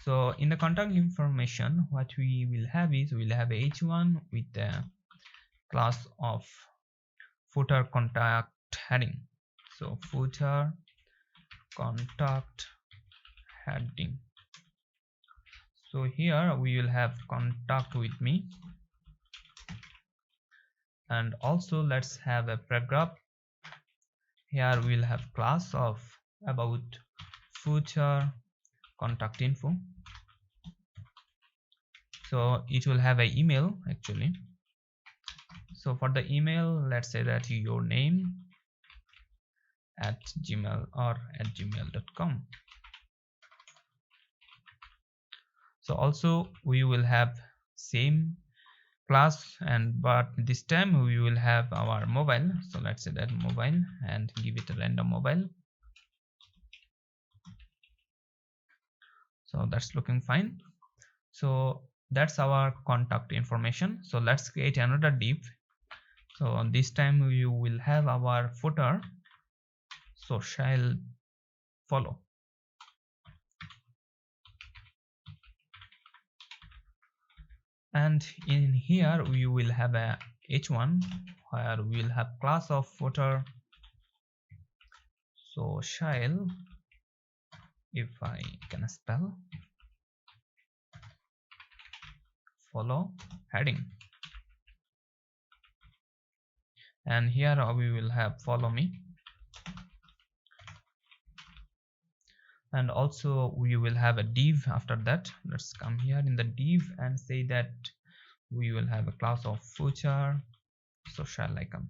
So in the contact information, what we will have is we'll have h1 with the class of footer contact heading. So footer contact heading. So here we will have contact with me, and also let's have a paragraph. Here we'll have class of about footer contact info. So it will have an email actually. So for the email, let's say that your name at gmail or at gmail.com. So also we will have same class, and but this time we will have our mobile. So let's say that mobile and give it a random mobile. So that's looking fine. So that's our contact information. So let's create another div. So this time we will have our footer. So shall follow. And in here we will have a h1 where we will have class of footer. So shall, if I can spell, follow heading, and here we will have follow me, and also we will have a div after that. Let's come here in the div and say that we will have a class of footer. So shall icon,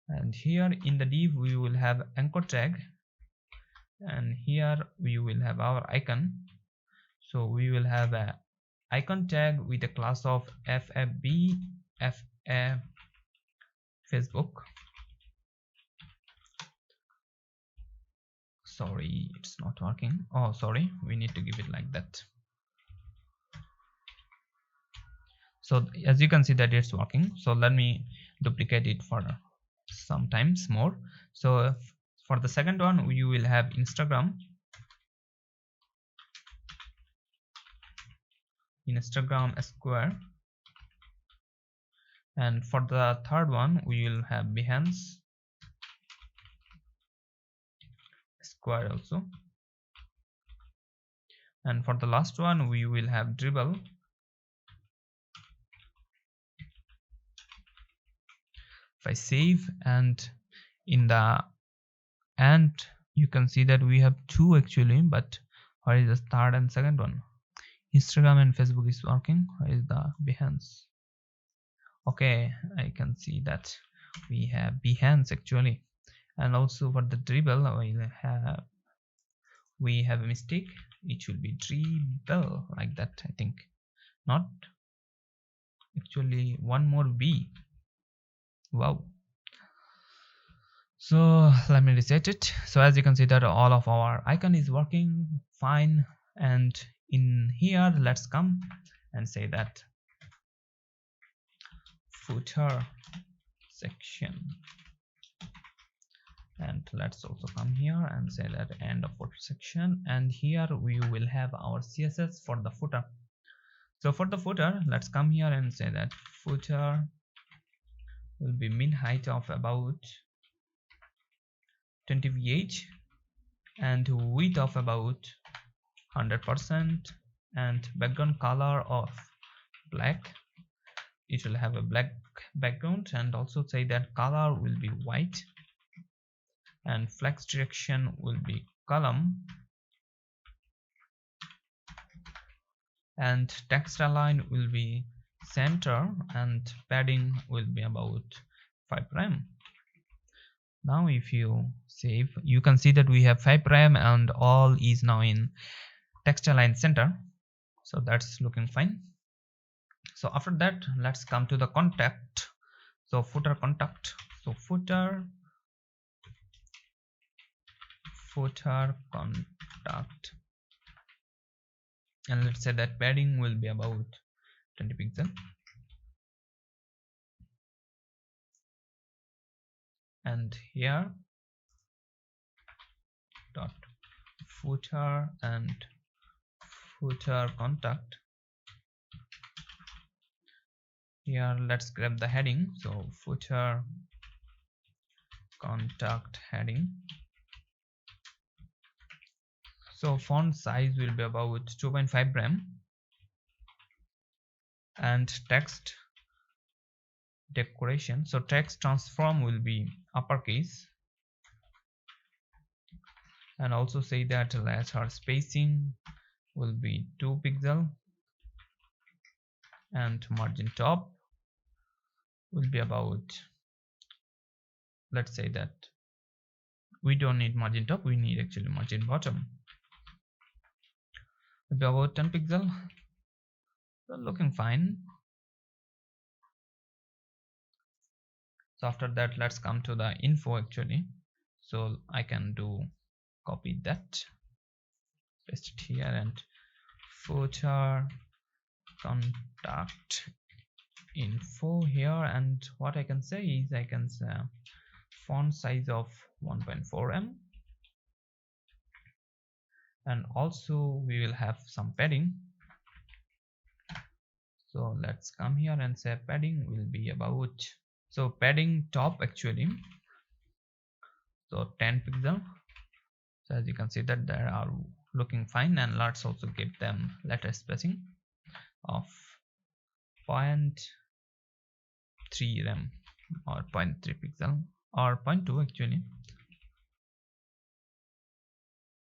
and here in the div we will have anchor tag, and here we will have our icon. So we will have a icon tag with a class of FFB FA Facebook. Sorry, it's not working. Oh, sorry, we need to give it like that. So as you can see that it's working. So let me duplicate it for sometimes more. So for the second one, you will have Instagram square, and for the third one we will have Behance square also, and for the last one we will have Dribble. If I save, and in the end you can see that we have two actually, but where is the third and second one? Instagram and Facebook is working. Where is the Behance? Okay, I can see that we have Behance actually, and also for the Dribble we have a mistake. It should be Dribble like that. I think not, actually one more B. Wow. So let me reset it. So as you can see that all of our icon is working fine, and in here let's come and say that footer section, and let's also come here and say that end of footer section, and here we will have our CSS for the footer. So for the footer, let's come here and say that footer will be min height of about 20 VH and width of about 100%, and background color of black. It will have a black background, and also say that color will be white, and flex direction will be column, and text align will be center, and padding will be about 5 prime. Now if you save, you can see that we have 5 prime and all is now in text align center. So that's looking fine. So after that, let's come to the contact. So footer contact. So footer contact, and let's say that padding will be about 20 pixel, and here dot footer and footer contact. Here let's grab the heading, so footer contact heading. So font size will be about 2.5 rem, and text decoration, so text transform will be uppercase, and also say that letter spacing will be 2 pixel, and margin top will be about, let's say that we don't need margin top, we need actually margin bottom, will be about 10 pixel. So looking fine. So after that, let's come to the info actually. So I can do copy that, paste it here, and footer contact info here, and what I can say is I can say font size of 1.4 em, and also we will have some padding. So let's come here and say padding will be about, so padding top actually, so 10 pixel. So as you can see that they are looking fine, and let's also give them letter spacing of 0.3 rem or 0.3 pixel or 0.2 actually.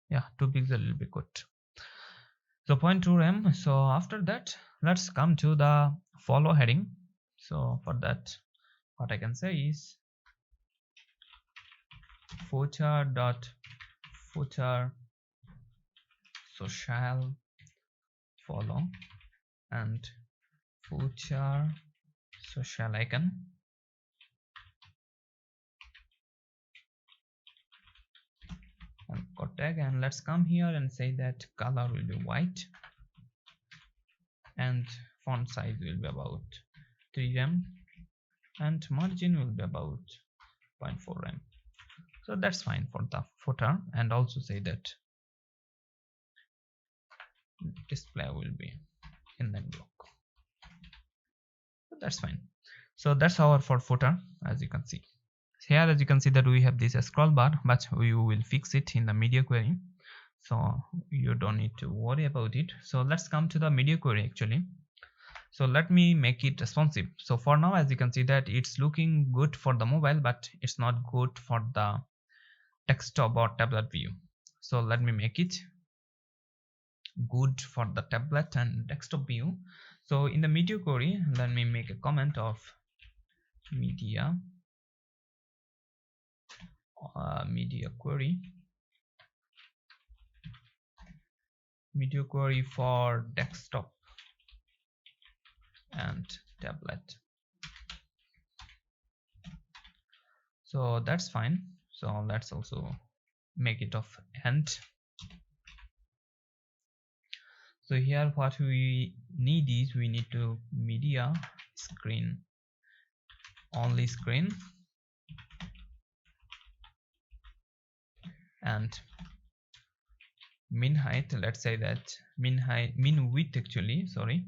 Yeah, 2 pixel will be good. So 0.2 rem. So after that, let's come to the follow heading. So for that, what I can say is footer social follow and footer social icon, and code tag, and let's come here and say that color will be white, and font size will be about 3 rem, and margin will be about 0.4 rem. So that's fine for the footer, and also say that display will be in that block. So that's fine. So that's our for footer. As you can see here, as you can see that we have this scroll bar, but we will fix it in the media query, so you don't need to worry about it. So let's come to the media query actually. So let me make it responsive. So for now, as you can see that it's looking good for the mobile, but it's not good for the desktop or tablet view. So let me make it good for the tablet and desktop view. So in the media query, let me make a comment of media query for desktop and tablet. So that's fine. So let's also make it of end. So here what we need is we need to media screen only screen, and min height, let's say that min width actually, sorry,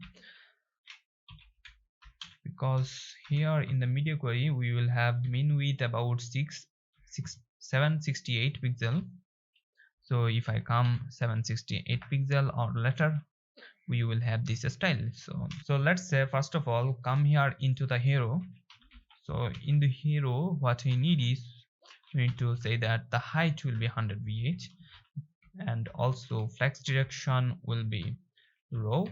because here in the media query we will have min width about 768 pixel. So if I come 768 pixel or letter, we will have this style. So let's say first of all come here into the hero. So in the hero, what we need is we need to say that the height will be 100 VH, and also flex direction will be row.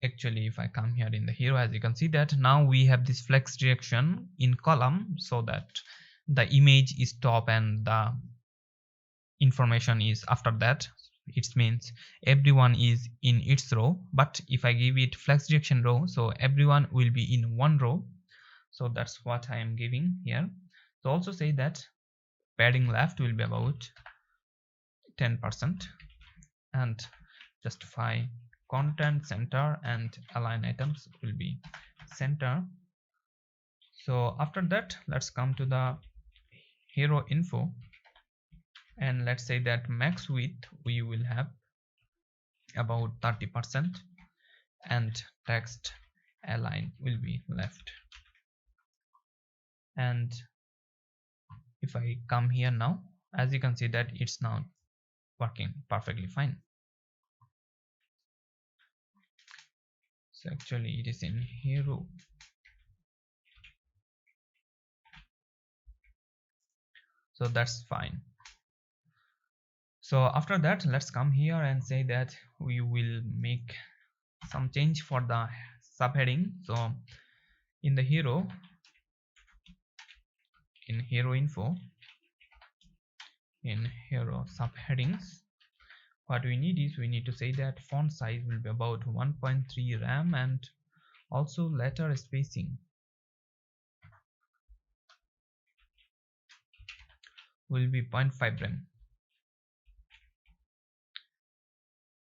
Actually, if I come here in the hero, as you can see that now we have this flex direction in column, so that the image is top and the information is after that. It means everyone is in its row, but if I give it flex direction row, so everyone will be in one row. So that's what I am giving here. So also say that padding left will be about 10%, and justify content center and align items will be center. So after that, let's come to the hero info. and let's say that max width we will have about 30%, and text align will be left. And if I come here now, as you can see that it's now working perfectly fine. So actually it is in hero. So that's fine. So after that, let's come here and say that we will make some change for the subheading. So in the hero, in hero info, in hero subheadings, what we need is we need to say that font size will be about 1.3 RAM, and also letter spacing will be 0.5 RAM.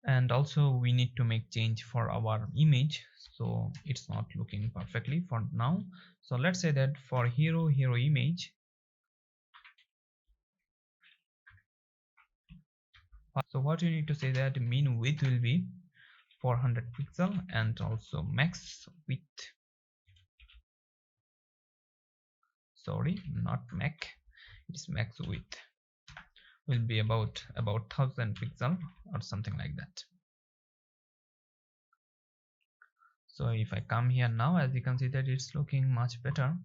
And also we need to make change for our image, so it's not looking perfectly for now. So let's say that for hero image, so what you need to say that mean width will be 400 pixel, and also max width, sorry, not mac, it's max width will be about 1000 pixel or something like that. So if I come here now, as you can see that it's looking much better.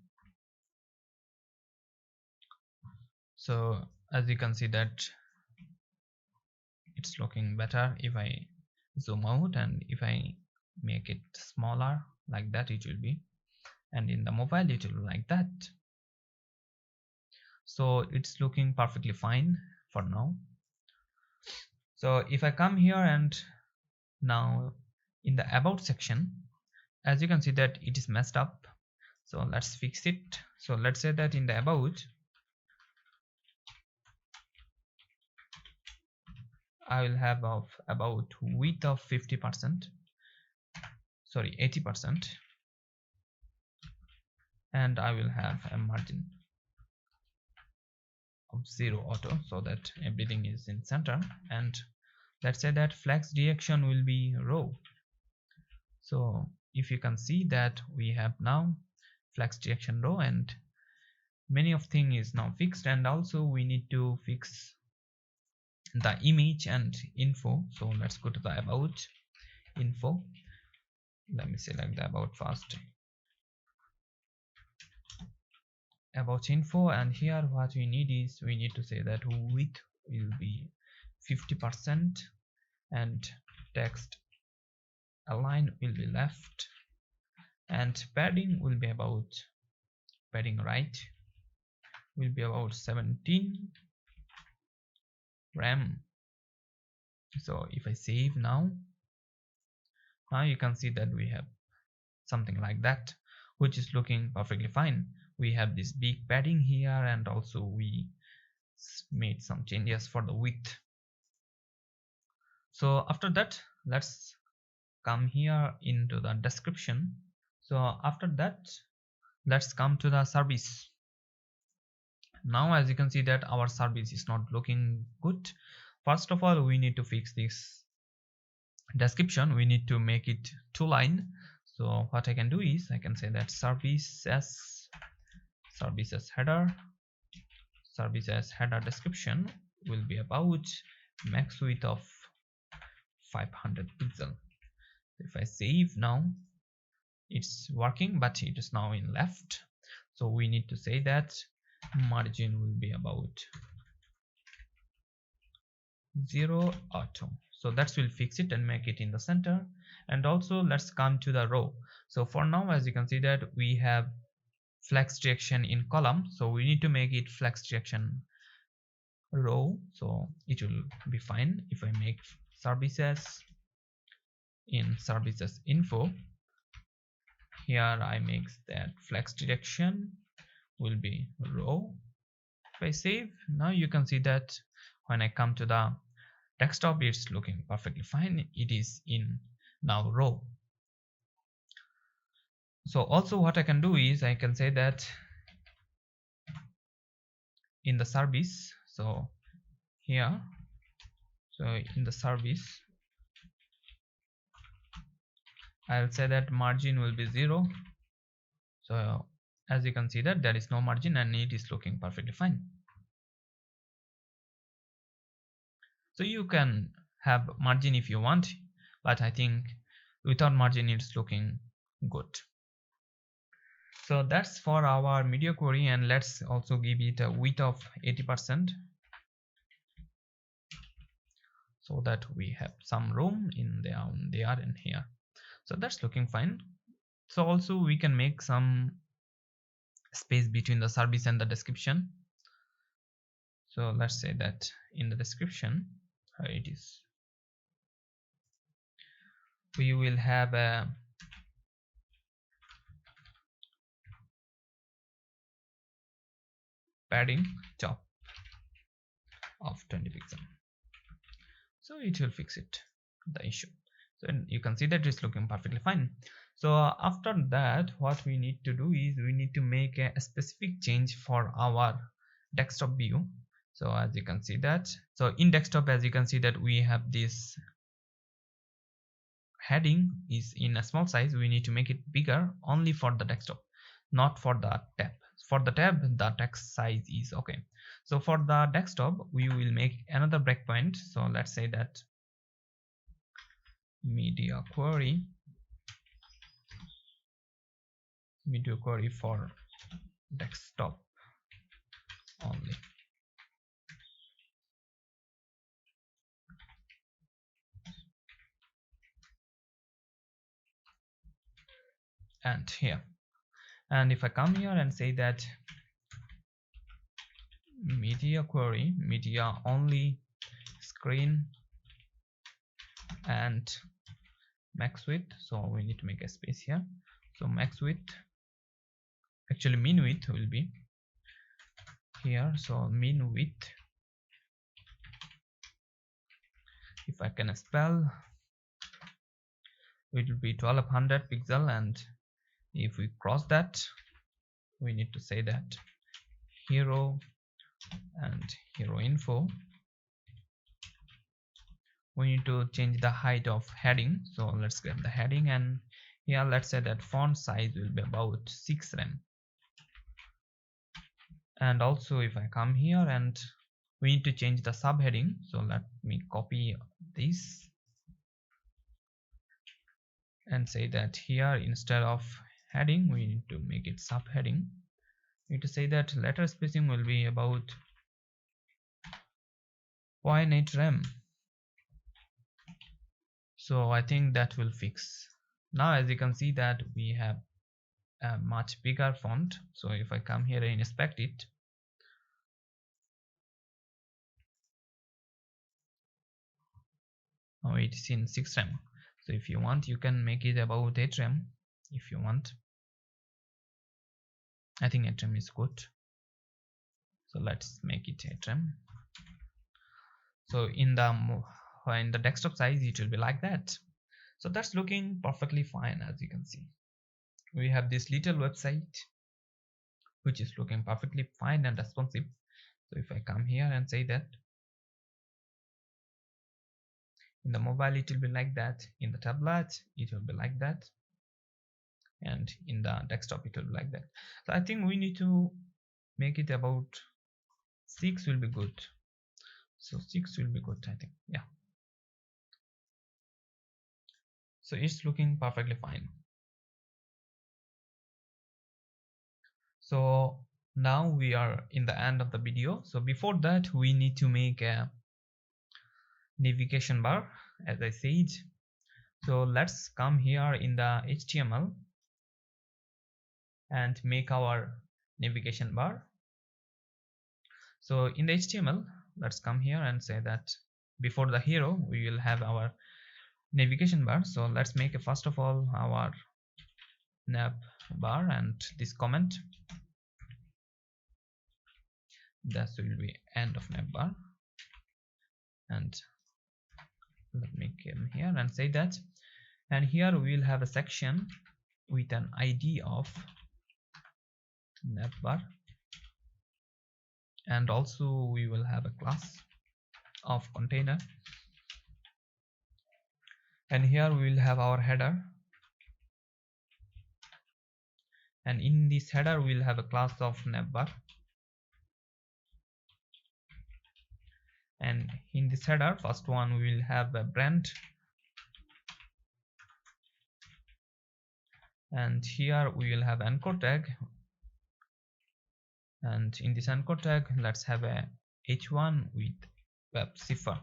So as you can see that it's looking better. If I zoom out and if I make it smaller like that, it will be, and in the mobile it will be like that. So it's looking perfectly fine for now. So if I come here and now in the about section, as you can see that it is messed up, so let's fix it. So let's say that in the about, I will have about width of 50%, sorry 80%, and I will have a margin of 0 auto, so that everything is in center. And let's say that flex direction will be row. So if you can see that we have now flex direction row, and many of thing is now fixed. And also we need to fix the image and info. So let's go to the about info. Let me select the about first, about info, and here what we need is we need to say that width will be 50%, and text align will be left, and padding will be about, padding right will be about 17 RAM. So if I save now you can see that we have something like that, which is looking perfectly fine. We have this big padding here, and also we made some changes for the width. So after that, let's come here into the description. So after that, let's come to the service. Now as you can see that our service is not looking good. First of all, we need to fix this description. We need to make it 2-line. So what I can do is I can say that services header description will be about max width of 500 pixel. If I save now, it's working, but it is now in left. So we need to say that margin will be about 0 auto. So that will fix it and make it in the center. And also let's come to the row. So for now, as you can see that we have flex direction in column, so we need to make it flex direction row. So it will be fine if I make services in services info. Here I make that flex direction will be row. If I save, now you can see that when I come to the desktop, it's looking perfectly fine. It is in now row. So also what I can do is I can say that in the service, so here. So in the service I'll say that margin will be 0. So as you can see that there is no margin and it is looking perfectly fine. So you can have margin if you want, but I think without margin it's looking good. So that's for our media query, and let's also give it a width of 80% so that we have some room in there and here. So that's looking fine. So also we can make some space between the service and the description. So let's say that in the description it is, we will have a padding top of 20 pixels. So it will fix it, the issue. So you can see that it's looking perfectly fine. So after that, what we need to do is we need to make a specific change for our desktop view. So as you can see that, so in desktop, as you can see that we have this heading is in a small size. We need to make it bigger only for the desktop, not for the tab. For the tab, the text size is okay. So for the desktop, we will make another breakpoint. So let's say that media query for desktop only. And here, and if I come here and say that media query, media only, screen and max width, so we need to make a space here. So max width, actually min width will be here. So min width, if I can spell, it will be 1200 pixel, and if we cross that, we need to say that hero and hero info. We need to change the height of heading. So let's grab the heading, and here let's say that font size will be about 6 rem. And also if I come here and we need to change the subheading, so let me copy this and say that here instead of heading we need to make it subheading. We need to say that letter spacing will be about 0.8 rem. So I think that will fix. Now as you can see that we have a much bigger font. So if I come here and inspect it, now it is in 6 rem. So if you want, you can make it about 8 rem if you want. I think 8 rem is good. So let's make it 8 rem. So in the desktop size it will be like that. So that's looking perfectly fine. As you can see, we have this little website which is looking perfectly fine and responsive. So if I come here and say that in the mobile it will be like that, in the tablet it will be like that, and in the desktop it will be like that. So I think we need to make it about 6 will be good. So 6 will be good, I think. Yeah, so it's looking perfectly fine. So now we are in the end of the video. So before that we need to make a navigation bar, as I said. So let's come here in the HTML and make our navigation bar. So in the HTML, let's come here and say that before the hero we will have our navigation bar. So let's make a, first of all, our nav bar and this comment, that will be end of nav bar. And let me come here and say that, and here we will have a section with an ID of nav bar, and also we will have a class of container, and here we will have our header, and in this header we will have a class of navbar, and in this header first one we will have a brand, and here we will have anchor tag, and in this anchor tag let's have a h1 with web Cifar,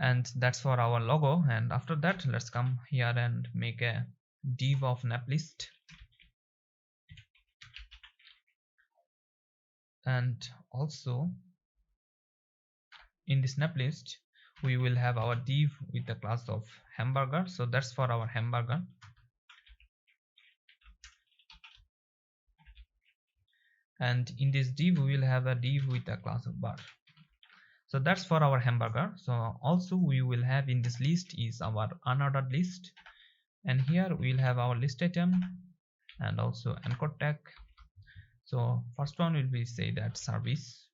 and that's for our logo. And after that let's come here and make a div of nap list, and also in this nap list we will have our div with the class of hamburger, so that's for our hamburger. And in this div we will have a div with a class of bar, so that's for our hamburger. So also we will have in this list is our unordered list, and here we will have our list item and also anchor tag. So first one will be say that services,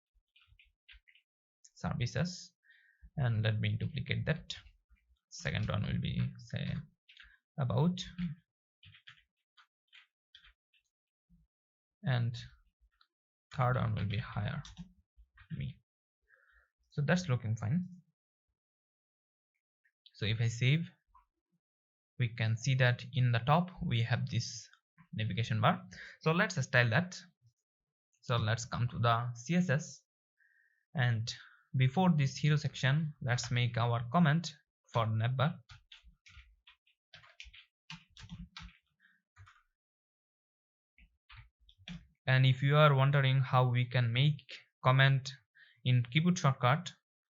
and let me duplicate that. Second one will be say about, and third one will be hire me. So that's looking fine. So if I save, we can see that in the top we have this navigation bar. So let's style that. So let's come to the CSS, and before this hero section let's make our comment for navbar. And if you are wondering how we can make comment in keyboard shortcut,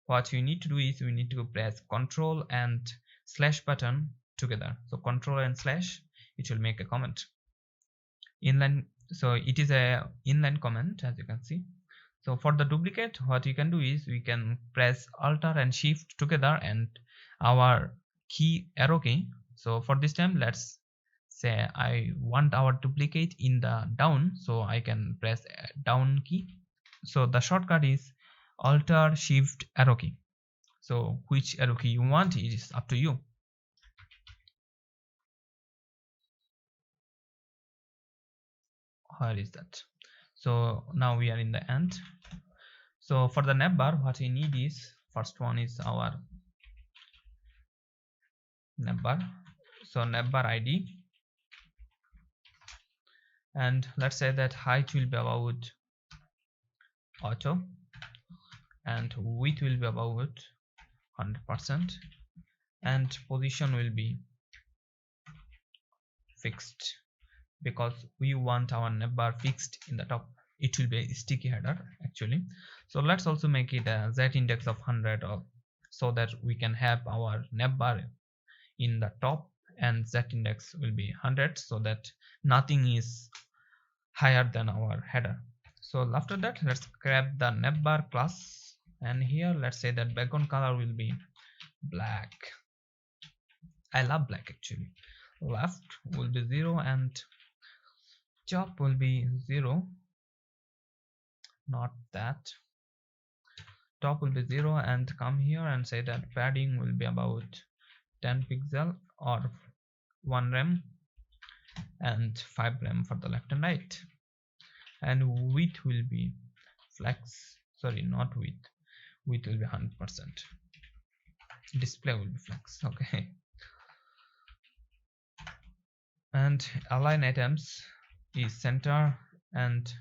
what you need to do is we need to press Ctrl and slash button together. So Ctrl and slash, it will make a comment inline. So it is a inline comment, as you can see. So for the duplicate, what you can do is we can press Alt and Shift together and our key arrow key. So for this time let's say I want our duplicate in the down, so I can press down key. So the shortcut is Alt Shift arrow key. So which arrow key you want, it is up to you. Where is that? So now we are in the end. So for the navbar, what we need is first one is our navbar. So navbar ID, and let's say that height will be about auto, and width will be about 100%, and position will be fixed because we want our navbar fixed in the top. It will be a sticky header actually. So let's also make it a z index of 100, or so that we can have our navbar in the top and z index will be 100, so that nothing is higher than our header. So after that let's grab the navbar class, and here let's say that background color will be black. I love black actually. Left will be 0 and top will be 0, not that. Top will be 0, and come here and say that padding will be about 10 pixel or 1 rem, and 5 rem for the left and right, and width will be flex, sorry, not width will be 100%, display will be flex. Okay, and align items is center, and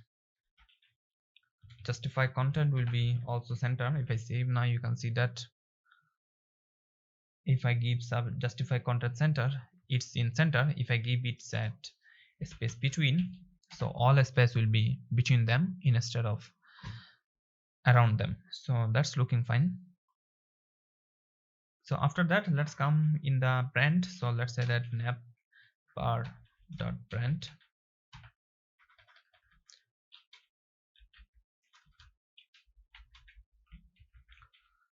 justify content will be also center. If I save now, you can see that if I give sub justify content center, it's in center. If I give it set a space between, so all space will be between them instead of around them. So that's looking fine. So after that let's come in the brand. So let's say that navbar.brand,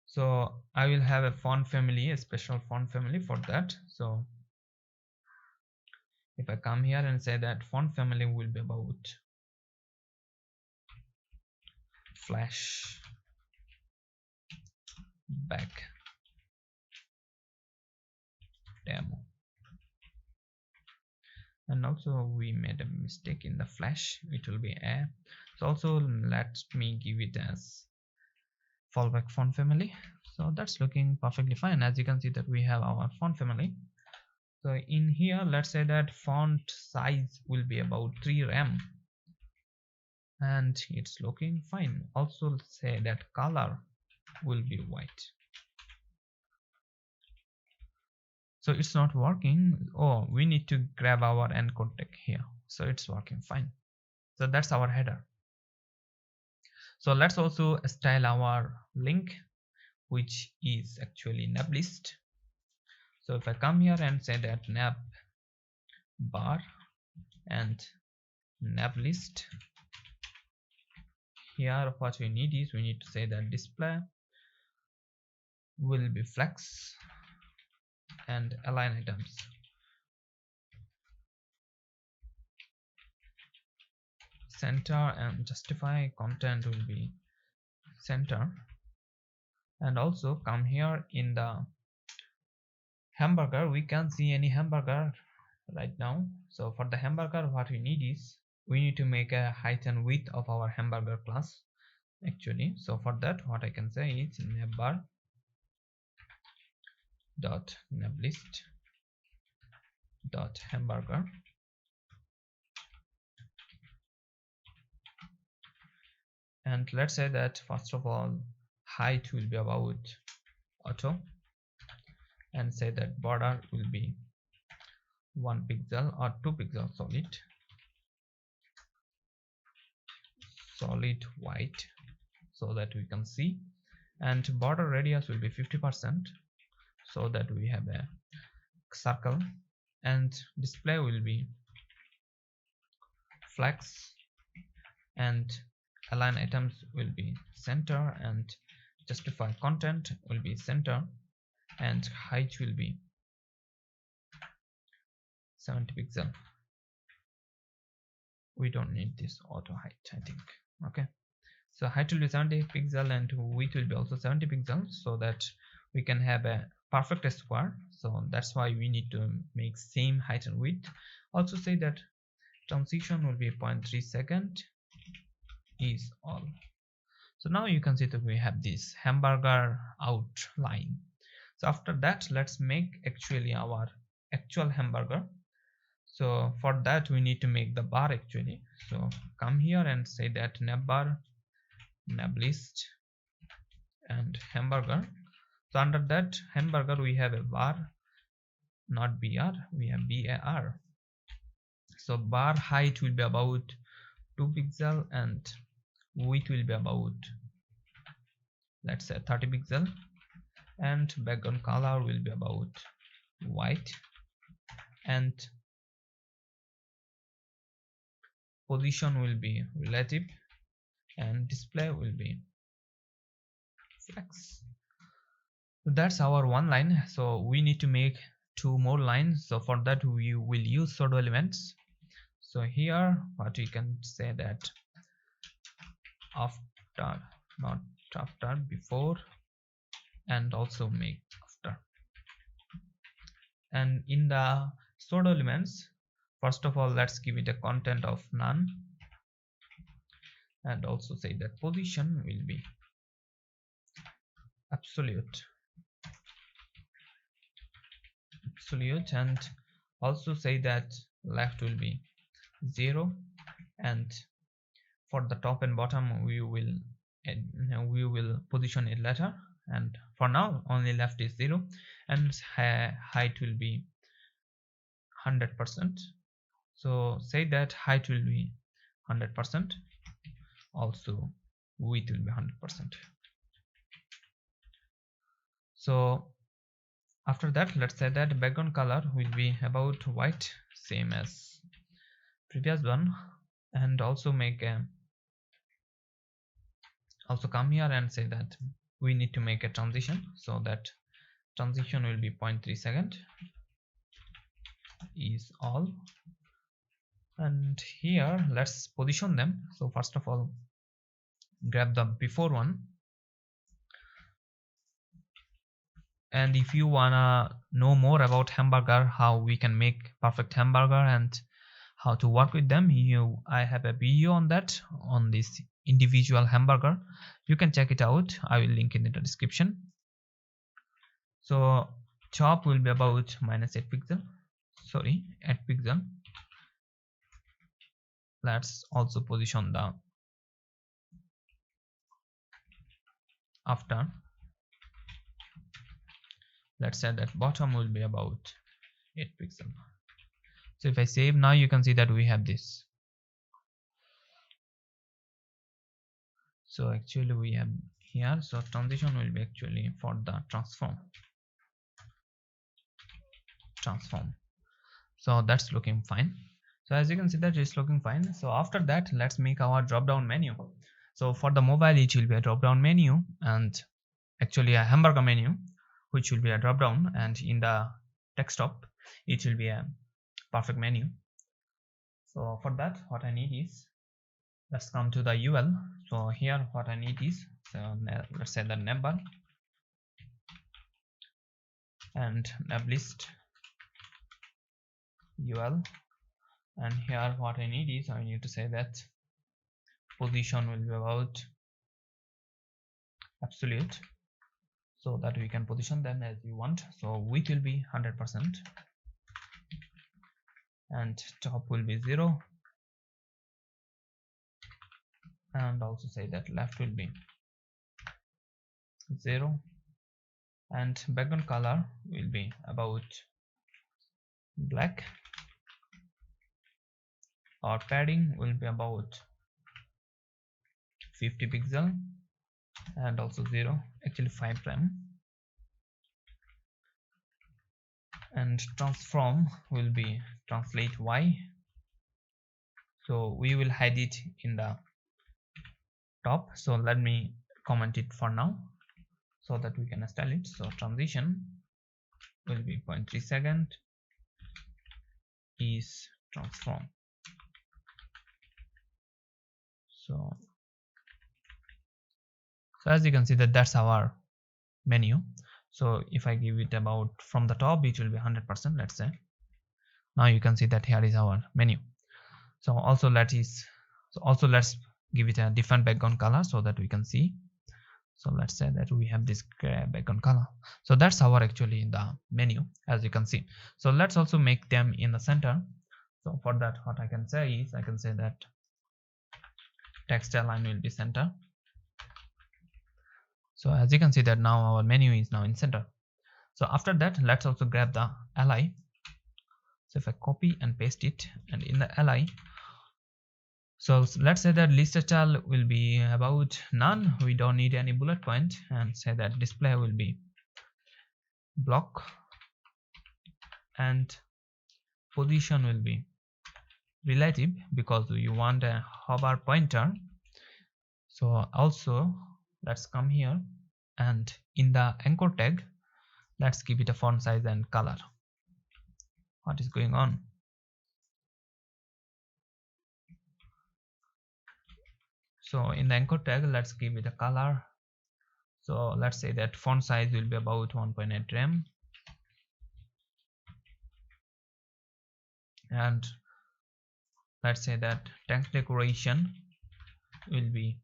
so I will have a font family, a special font family for that. So if I come here and say that font family will be about Flash and also we made a mistake in the flash, it will be a. So also let me give it as fallback font family. So that's looking perfectly fine. As you can see that we have our font family. So in here, let's say that font size will be about 3 rem, and it's looking fine. Also, let's say that color will be white. So it's not working. Oh, we need to grab our encode tag here. So it's working fine. So that's our header. So let's also style our link, which is actually nav list. So if I come here and say that nav bar and nav list, here what we need is we need to say that display will be flex and align items. Center and justify content will be center, and also come here in the hamburger, we can't see any hamburger right now. So for the hamburger, what we need is we need to make a height and width of our hamburger class actually. So for that, what I can say is navbar dot navlist dot hamburger, and let's say that first of all height will be about auto, and say that border will be 1 pixel or 2 pixel solid white, so that we can see, and border radius will be 50%, so that we have a circle, and display will be flex, and align items will be center, and justify content will be center, and height will be 70 pixel. We don't need this auto height, I think. Okay, so height will be 70 pixel and width will be also 70 pixels, so that we can have a perfect square. So that's why we need to make same height and width. Also say that transition will be 0.3 second is all. So now you can see that we have this hamburger outline. So after that, let's make actually our actual hamburger. So for that we need to make the bar actually. So come here and say that navbar navlist and hamburger. So under that hamburger we have a bar, not br, we have bar. So bar height will be about 2 pixel and width will be about, let's say, 30 pixel, and background color will be about white, and position will be relative, and display will be flex. So that's our one line. So we need to make 2 more lines. So for that we will use pseudo elements. So here what we can say that after, not after, before, and also make after. And in the pseudo elements, first of all let's give it a content of none, and also say that position will be absolute, and also say that left will be 0, and for the top and bottom we will position it later, and for now only left is 0, and height will be 100%. So say that height will be 100%, also width will be 100%. So after that, let's say that background color will be about white, same as previous one, and also make a, also come here and say that we need to make a transition. So that transition will be 0.3 second is all. And here let's position them. So first of all grab the before one, and if you wanna know more about hamburger, how we can make perfect hamburger and how to work with them. I have a video on that, on this individual hamburger. You can check it out. I will link in the description. So top will be about -8 pixel, sorry, 8 pixel. Let's also position the after. Let's say that bottom will be about 8 pixel. So if I save, now you can see that we have this. So actually we have here, so transition will be actually for the transform. So that's looking fine. So as you can see that it's looking fine. So after that, let's make our drop down menu. So for the mobile, it will be a drop down menu, and actually a hamburger menu, which will be a drop down, and in the desktop it will be a perfect menu. So for that, what I need is, let's come to the UL. So here what I need is, so let's say the neighbor and neblist UL, and here what I need is, I need to say that position will be about absolute, so that we can position them as we want. So width will be 100% and top will be 0, and also say that left will be 0, and background color will be about black. Our padding will be about 50 pixel and also 0, actually 5 rem, and transform will be translate Y. So we will hide it in the top, so let me comment it for now so that we can style it. So transition will be 0.3 second is transform. So as you can see that that's our menu. So if I give it about from the top, it will be 100%, let's say. Now you can see that here is our menu. So also let's give it a different background color so that we can see. So let's say that we have this gray background color. So that's our actually the menu, as you can see. So let's also make them in the center. So for that, what I can say is, I can say that text align will be center. So as you can see that now our menu is now in center. So after that, let's also grab the li. So if I copy and paste it, and in the li, so let's say that list style will be about none, we don't need any bullet point, and say that display will be block, and position will be relative because you want a hover pointer. So also let's come here, and in the anchor tag, let's give it a font size and color. What is going on? So in the anchor tag, let's give it a color. So let's say that font size will be about 1.8 rem, and let's say that text decoration will be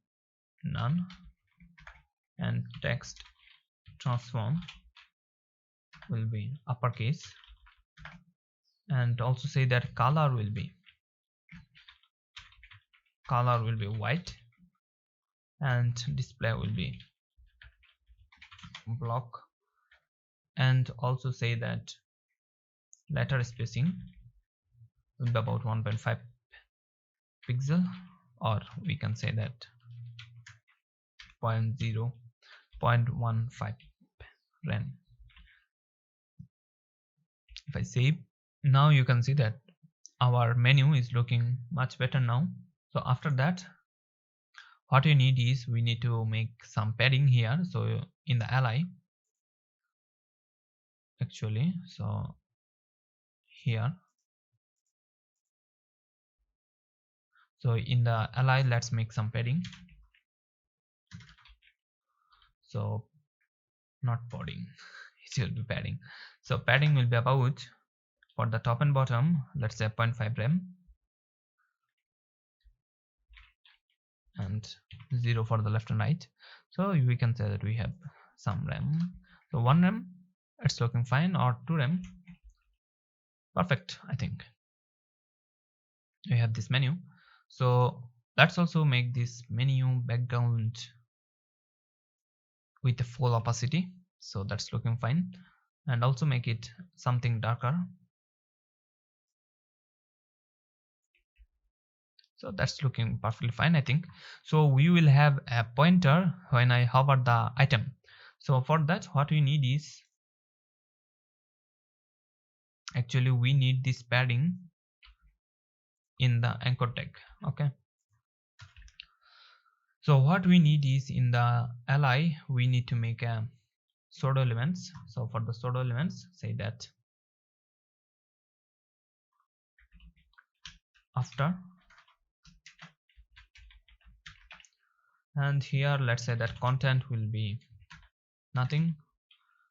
none, and text transform will be uppercase, and also say that color will be white, and display will be block, and also say that letter spacing will be about 1.5 pixel, or we can say that 0.15 rem. If I save, now you can see that our menu is looking much better now. So after that, what you need is, we need to make some padding here. So in the li, actually, so here, so in the li, let's make some padding. So not padding, it will be padding. So padding will be about, for the top and bottom, let's say 0.5 rem, and 0 for the left and right. So we can say that we have some RAM. So 1 RAM, it's looking fine, or 2 RAM. Perfect, I think. We have this menu. So let's also make this menu background with a full opacity. So that's looking fine. And also make it something darker. So that's looking perfectly fine, I think. So we will have a pointer when I hover the item. So for that, what we need is, actually we need this padding in the anchor tag. Okay. So what we need is, in the li, we need to make a pseudo elements. So for the pseudo elements, say that after, and here let's say that content will be nothing,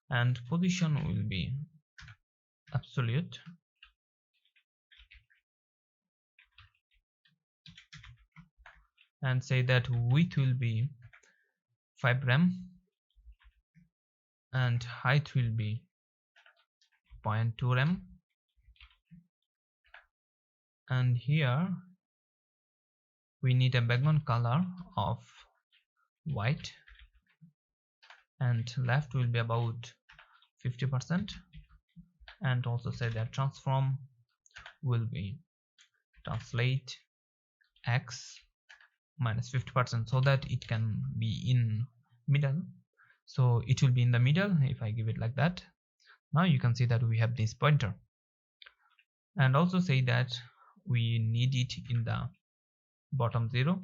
and position will be absolute, and say that width will be 5 rem, and height will be 0.2 rem, and here we need a background color of white, and left will be about 50%, and also say that transform will be translate x minus 50%, so that it can be in middle. So it will be in the middle if I give it like that. Now you can see that we have this pointer, and also say that we need it in the bottom 0.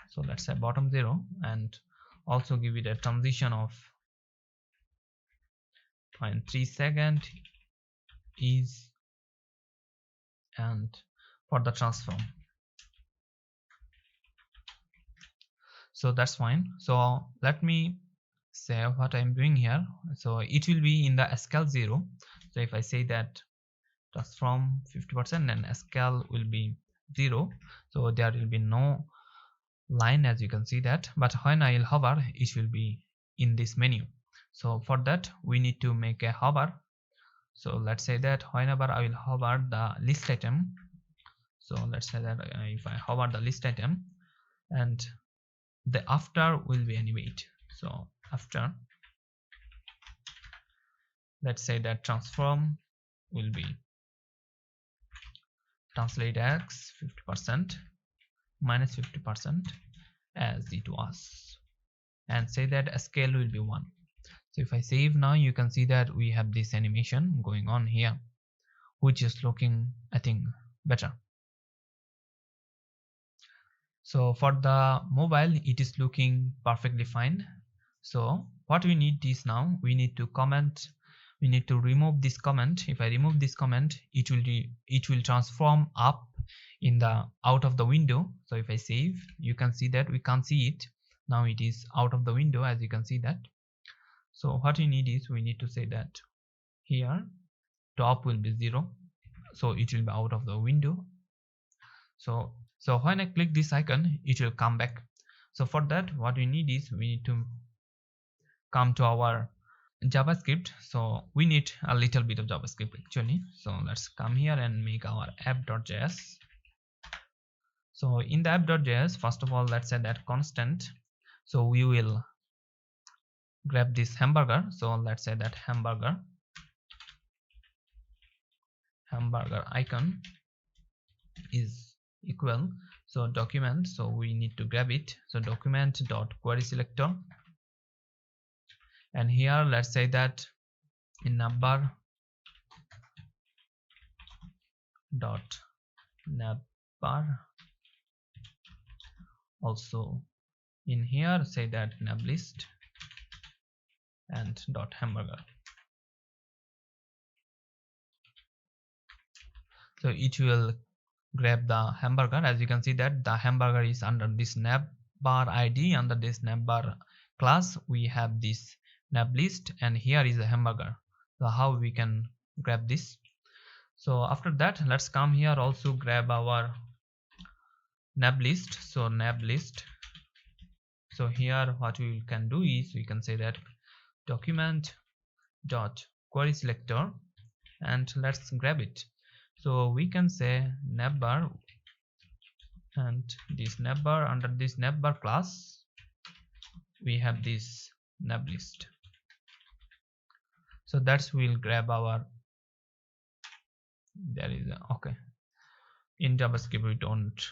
So let's say bottom 0, and also give it a transition of 0.3 second is, and for the transform. So that's fine. So let me say what I'm doing here. So it will be in the scale 0. So if I say that transform 50%, and scale will be 0, so there will be no line, as you can see that, but when I will hover, it will be in this menu. So for that we need to make a hover. So let's say that whenever I will hover the list item, so let's say that if I hover the list item, and the after will be animate. So after, let's say that transform will be translate x 50% minus 50% as it was, and say that scale will be 1. So if I save now, you can see that we have this animation going on here, which is looking, I think, better. So for the mobile, it is looking perfectly fine. So what we need is, now we need to comment, we need to remove this comment. If I remove this comment, it will transform up in the out of the window. So if I save, you can see that we can't see it. Now it is out of the window, as you can see that. So what we need is, we need to say that here top will be 0, so it will be out of the window. So when I click this icon, it will come back. So for that, what we need is, we need to come to our JavaScript. So we need a little bit of JavaScript actually. So let's come here and make our app.js. So in the app.js, first of all, let's say that constant. So we will grab this hamburger. So let's say that hamburger icon is equal, so document, so we need to grab it. So document dot query selector, and here let's say that in navbar dot navbar, also in here say that navlist and dot hamburger. So it will grab the hamburger. As you can see that the hamburger is under this navbar id. Under this navbar class, we have this navlist, and here is a hamburger. So how we can grab this? So after that, let's come here, also grab our nav list. So nav list. So here what we can do is we can say that document dot query selector, and let's grab it. So we can say navbar, and this navbar, under this navbar class we have this nav list. So that's we'll grab our, there is a, okay, in JavaScript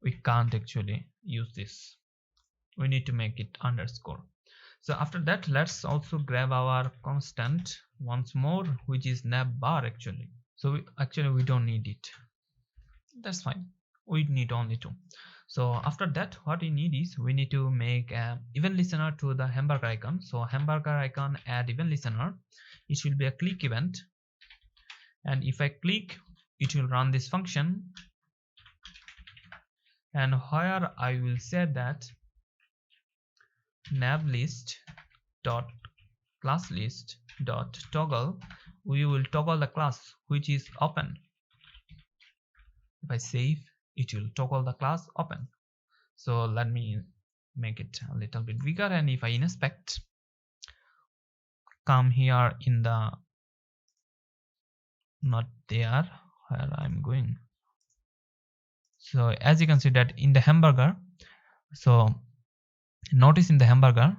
we can't actually use this, we need to make it underscore. So after that, let's also grab our constant once more, which is navbar actually. So we don't need it, that's fine, we need only two. So after that, what we need is we need to make an event listener to the hamburger icon. So hamburger icon add event listener, it will be a click event, and if I click, it will run this function, and here I will say that nav list dot class list dot toggle, we will toggle the class which is open. If I save, it will toggle the class open. So let me make it a little bit bigger, and if I inspect, come here in the, not there, where I'm going. So as you can see that in the hamburger, so notice in the hamburger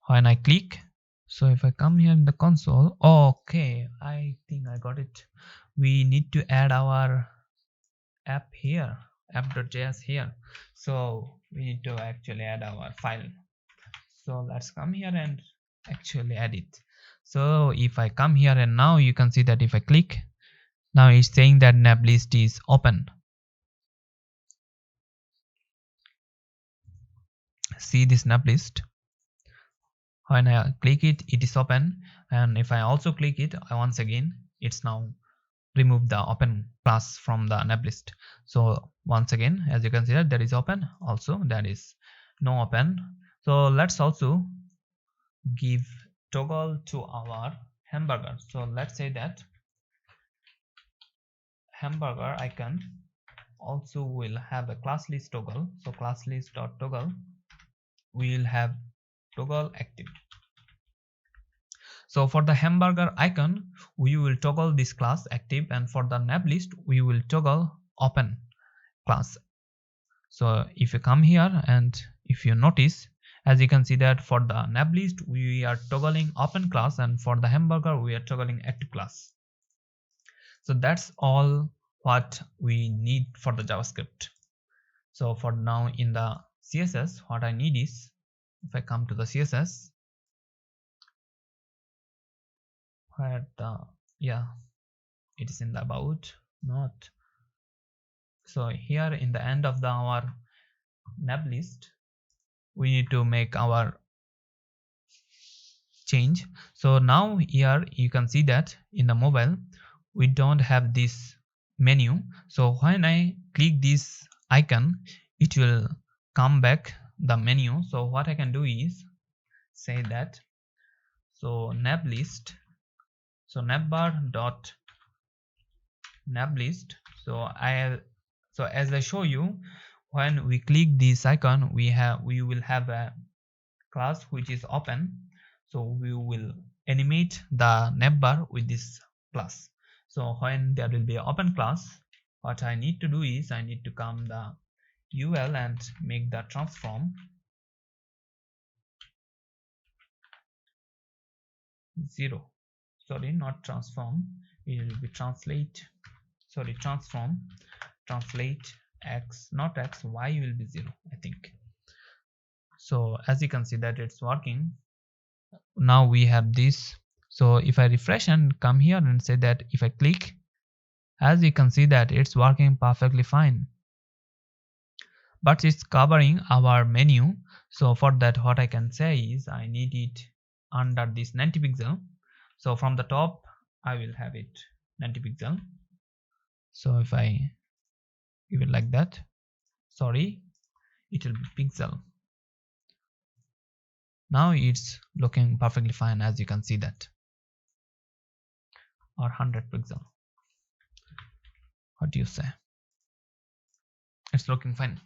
when I click, so if I come here in the console, okay, I think I got it. We need to add our app here, app.js here. So we need to actually add our file. So let's come here and actually add it. So if I come here, and now you can see that if I click, now it's saying that nav list is open. See this nav list, when I click it, it is open, and if I also click it once again, it's now remove the open class from the nav list. So once again, as you can see that there is open, also there is no open. So let's also give toggle to our hamburger. So let's say that hamburger icon also will have a class list toggle. So class list dot toggle, we will have toggle active. So for the hamburger icon, we will toggle this class active, and for the nav list, we will toggle open class. So if you come here and if you notice, as you can see that for the nav list, we are toggling open class, and for the hamburger, we are toggling active class. So that's all what we need for the JavaScript. So for now in the CSS, what I need is, if I come to the CSS, where the, yeah, it is in the about, not. So here in the end of our nav list, we need to make our change. So now here you can see that in the mobile, we don't have this menu. So when I click this icon, it will come back the menu. So what I can do is say that, so nav list, so navbar dot nav list. So as I show you, when we click this icon, we will have a class which is open. So we will animate the navbar with this class. So when there will be an open class, what I need to do is I need to come the UL and make the transform 0. Sorry, not transform, it will be translate, sorry, transform, translate x, not x, y will be 0, I think. So as you can see that it's working. Now we have this. So if I refresh and come here and say that if I click, as you can see that it's working perfectly fine, but it's covering our menu. So for that, what I can say is I need it under this 90 pixel. So from the top, I will have it 90 pixel. So if I give it like that, sorry, it will be pixel. Now it's looking perfectly fine, as you can see that, or 100 pixel. What do you say? it's looking fine.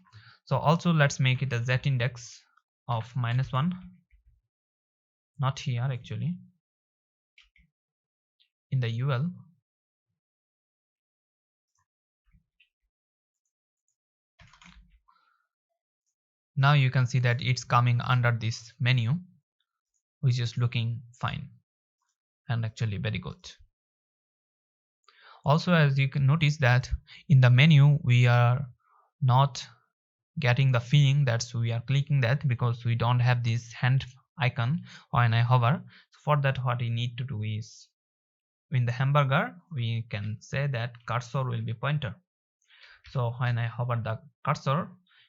So also let's make it a z index of -1, not here actually, in the UL. Now you can see that it's coming under this menu, which is looking fine and actually very good. Also, as you can notice that in the menu we are not getting the feeling that we are clicking that, because we don't have this hand icon when I hover. So for that, what we need to do is, in the hamburger we can say that cursor will be pointer. So when I hover the cursor,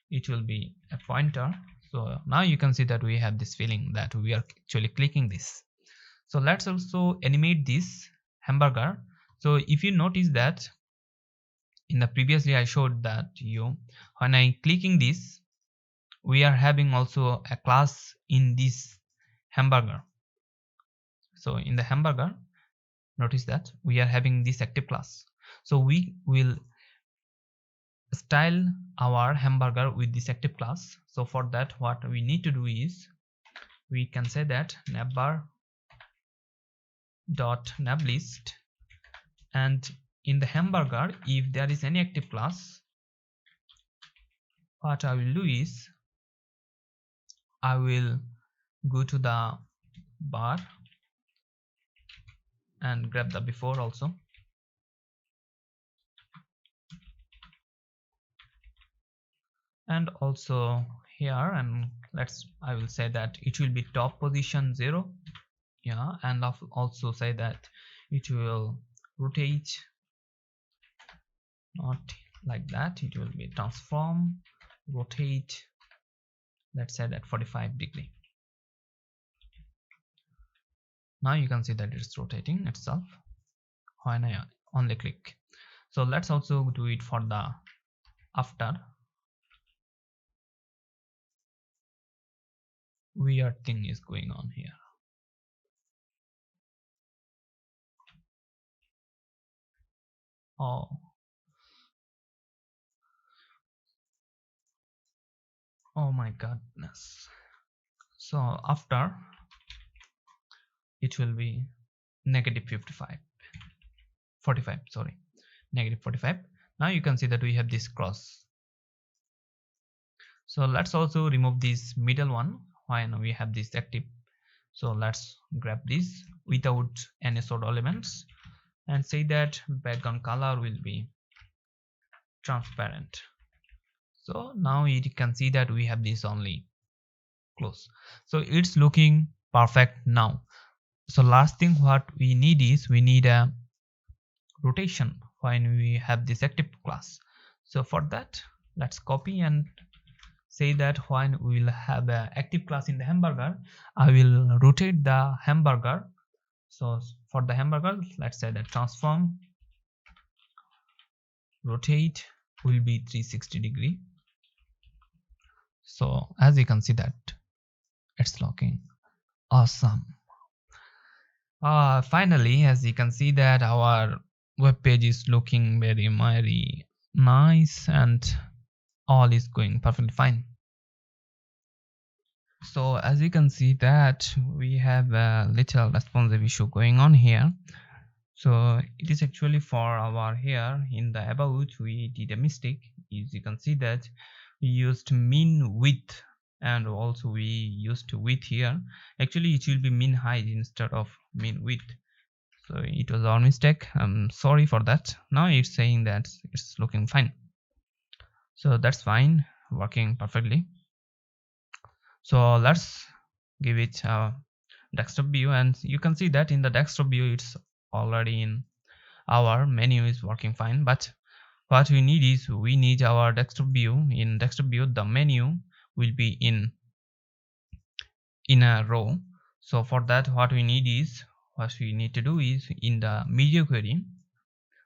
it will be a pointer. So now you can see that we have this feeling that we are actually clicking this. So let's also animate this hamburger. So if you notice that in the previously I showed that you, when I clicking this, we are having also a class in this hamburger. So in the hamburger, notice that we are having this active class. So we will style our hamburger with this active class. So for that, what we need to do is, we can say that navbar dot navlist, and in the hamburger, if there is any active class, what I will do is, I will go to the bar and grab the before also, and also here, and I will say that it will be top position 0, yeah, and also say that it will rotate, not like that, it will be transform, rotate, let's say that 45-degree. Now you can see that it's rotating itself when I only click. So let's also do it for the after. Weird thing is going on here. Oh, oh my goodness. So after, it will be -55, 45, sorry, -45. Now you can see that we have this cross. So let's also remove this middle one when we have this active. So let's grab this without any sort of elements and say that background color will be transparent. So now you can see that we have this only close. So it's looking perfect now. So last thing what we need is, we need a rotation when we have this active class. So for that, let's copy and say that when we will have an active class in the hamburger, I will rotate the hamburger. So for the hamburger, let's say that transform rotate will be 360-degree. So as you can see that it's looking awesome. Finally, as you can see that our web page is looking very nice and all is going perfectly fine. So as you can see that we have a little responsive issue going on here. So it is actually for our here in the about we did a mistake. As you can see that we used min width and also we used width here. Actually it will be min height instead of min width. So it was our mistake. I'm sorry for that. Now it's saying that it's looking fine. So that's fine, working perfectly. So let's give it a desktop view, and you can see that in the desktop view it's already in our menu is working fine. But what we need is, we need our desktop view. In desktop view the menu will be in a row. So for that, what we need to do is, in the media query,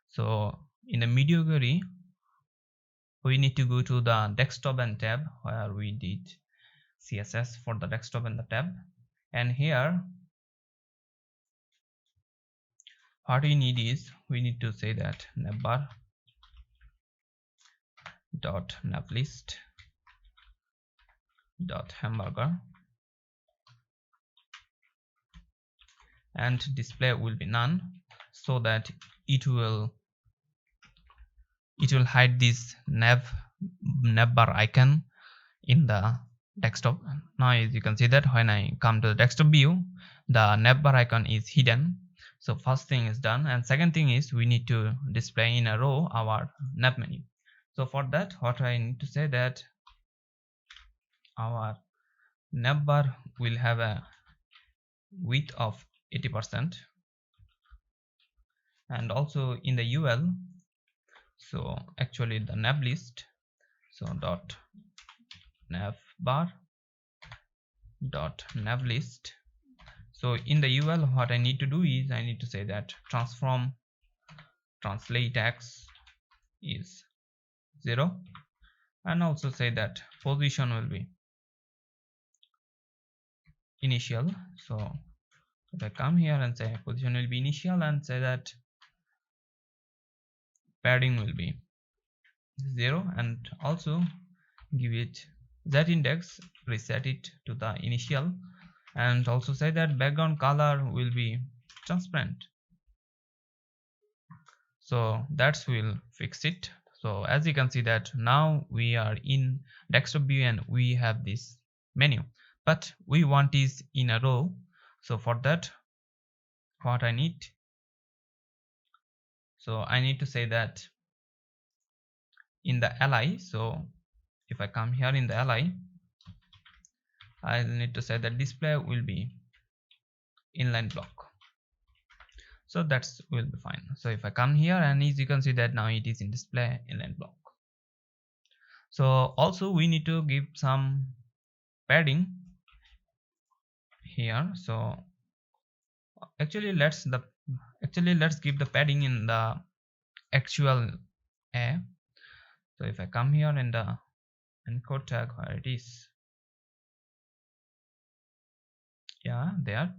so in the media query we need to go to the desktop and tab where we did CSS for the desktop and the tab, and here what we need is, we need to say that navbar dot navlist dot hamburger, and display will be none, so that it will hide this navbar icon in the desktop. Now as you can see that when I come to the desktop view, the navbar icon is hidden. So first thing is done, and second thing is we need to display in a row our nav menu. So for that, what I need to say that our navbar will have a width of 80%, and also in the UL, so actually the nav list, so dot navbar dot nav list. So in the UL, what I need to do is I need to say that transform translate x is 0, and also say that position will be initial. So if I come here and say position will be initial, and say that padding will be 0, and also give it z index, reset it to the initial, and also say that background color will be transparent. So that will fix it. So as you can see that now we are in desktop view and we have this menu, but we want is in a row. So for that, what I need, so I need to say that in the li, so if I come here in the li, I need to say that display will be inline block. So that's will be fine. So if I come here, and as you can see that now it is in display inline block. So also we need to give some padding here. So actually let's give the padding in the actual a. So if I come here in the encode tag, where it is, yeah, there.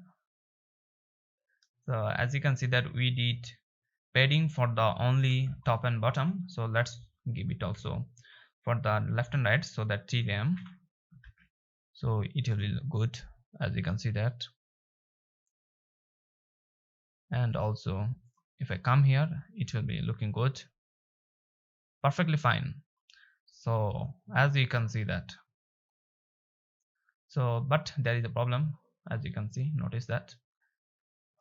So as you can see that we did padding for the only top and bottom, so let's give it also for the left and right, so that 3 rem, so it will be good, as you can see that. And also if I come here, it will be looking good, perfectly fine. So as you can see that, so but there is a problem, as you can see. Notice that.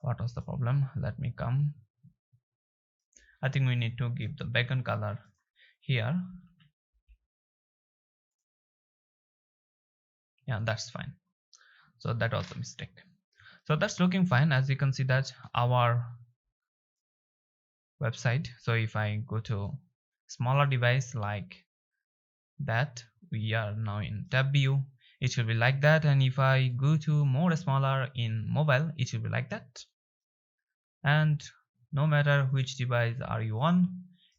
What was the problem? Let me come. I think we need to give the background color here. Yeah, that's fine. So that was a mistake. So that's looking fine. As you can see that our website, so if I go to smaller device like that, we are now in tab view, it should be like that. And if I go to more smaller in mobile, it should be like that. And no matter which device are you on,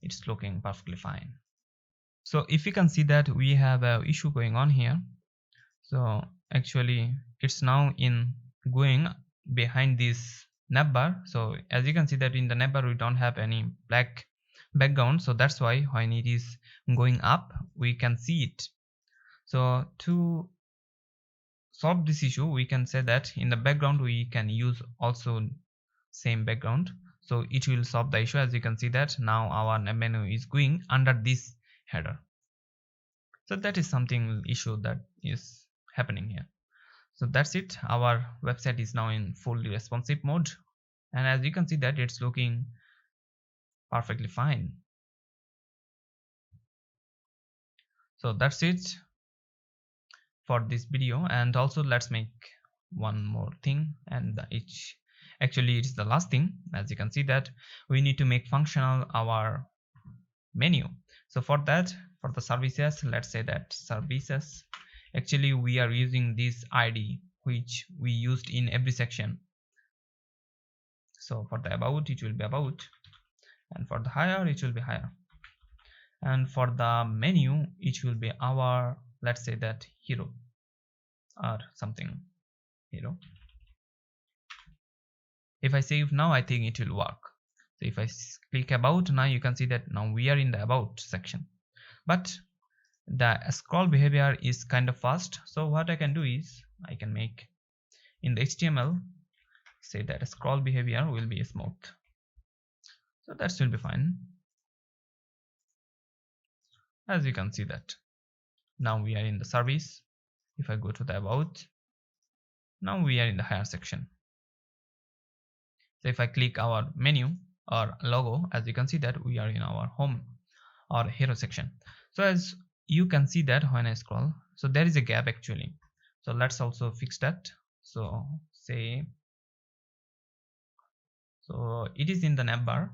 it's looking perfectly fine. So if you can see that we have a issue going on here. So actually it's now in going behind this navbar. So as you can see that in the navbar we don't have any black background, so that's why when it is going up we can see it. So to solve this issue, we can say that in the background we can use also same background, so it will solve the issue. As you can see that now our nav menu is going under this header. So that is something issue that is happening here. So that's it. Our website is now in fully responsive mode, and as you can see that it's looking perfectly fine. So that's it for this video. And also let's make one more thing, and it's the last thing. As you can see that we need to make functional our menu. So for that, for the services, let's say that services, actually we are using this ID which we used in every section. So for the about, it will be about, and for the higher, it will be higher, and for the menu, it will be our, let's say that hero or something hero. If I save now, I think it will work. So if I click about, now you can see that now we are in the about section. but the scroll behavior is kind of fast. So what I can do is I can make in the HTML say that scroll behavior will be smooth. So that will be fine. As you can see that now we are in the service. If I go to the about, now we are in the higher section. So if I click our menu or logo, as you can see that we are in our home or hero section. So as you can see that when I scroll, so there is a gap actually. So let's also fix that. So say, so it is in the navbar.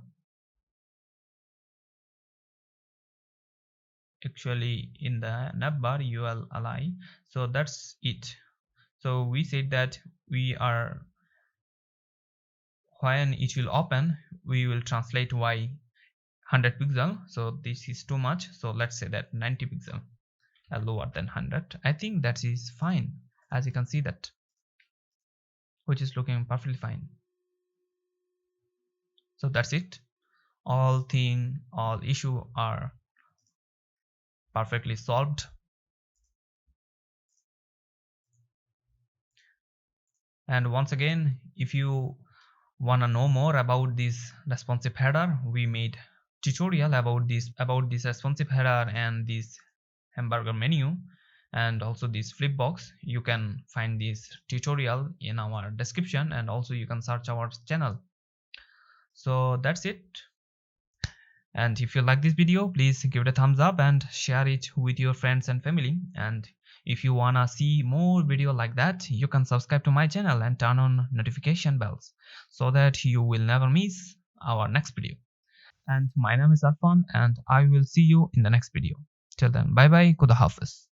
Actually in the navbar UL ally. So that's it. So we said that we are, when it will open, we will translate y 100 pixel. So this is too much. So let's say that 90 pixel, lower than 100. I think that is fine. As you can see that, which is looking perfectly fine. So that's it. All issue are perfectly solved. And once again, if you want to know more about this responsive header, we made tutorial about this responsive header and this hamburger menu and also this flip box. You can find this tutorial in our description, and also you can search our channel. So that's it. And if you like this video, please give it a thumbs up and share it with your friends and family. And if you wanna see more video like that, you can subscribe to my channel and turn on notification bells so that you will never miss our next video. And my name is Arfan, and I will see you in the next video. Till then, bye bye, Khuda Hafiz.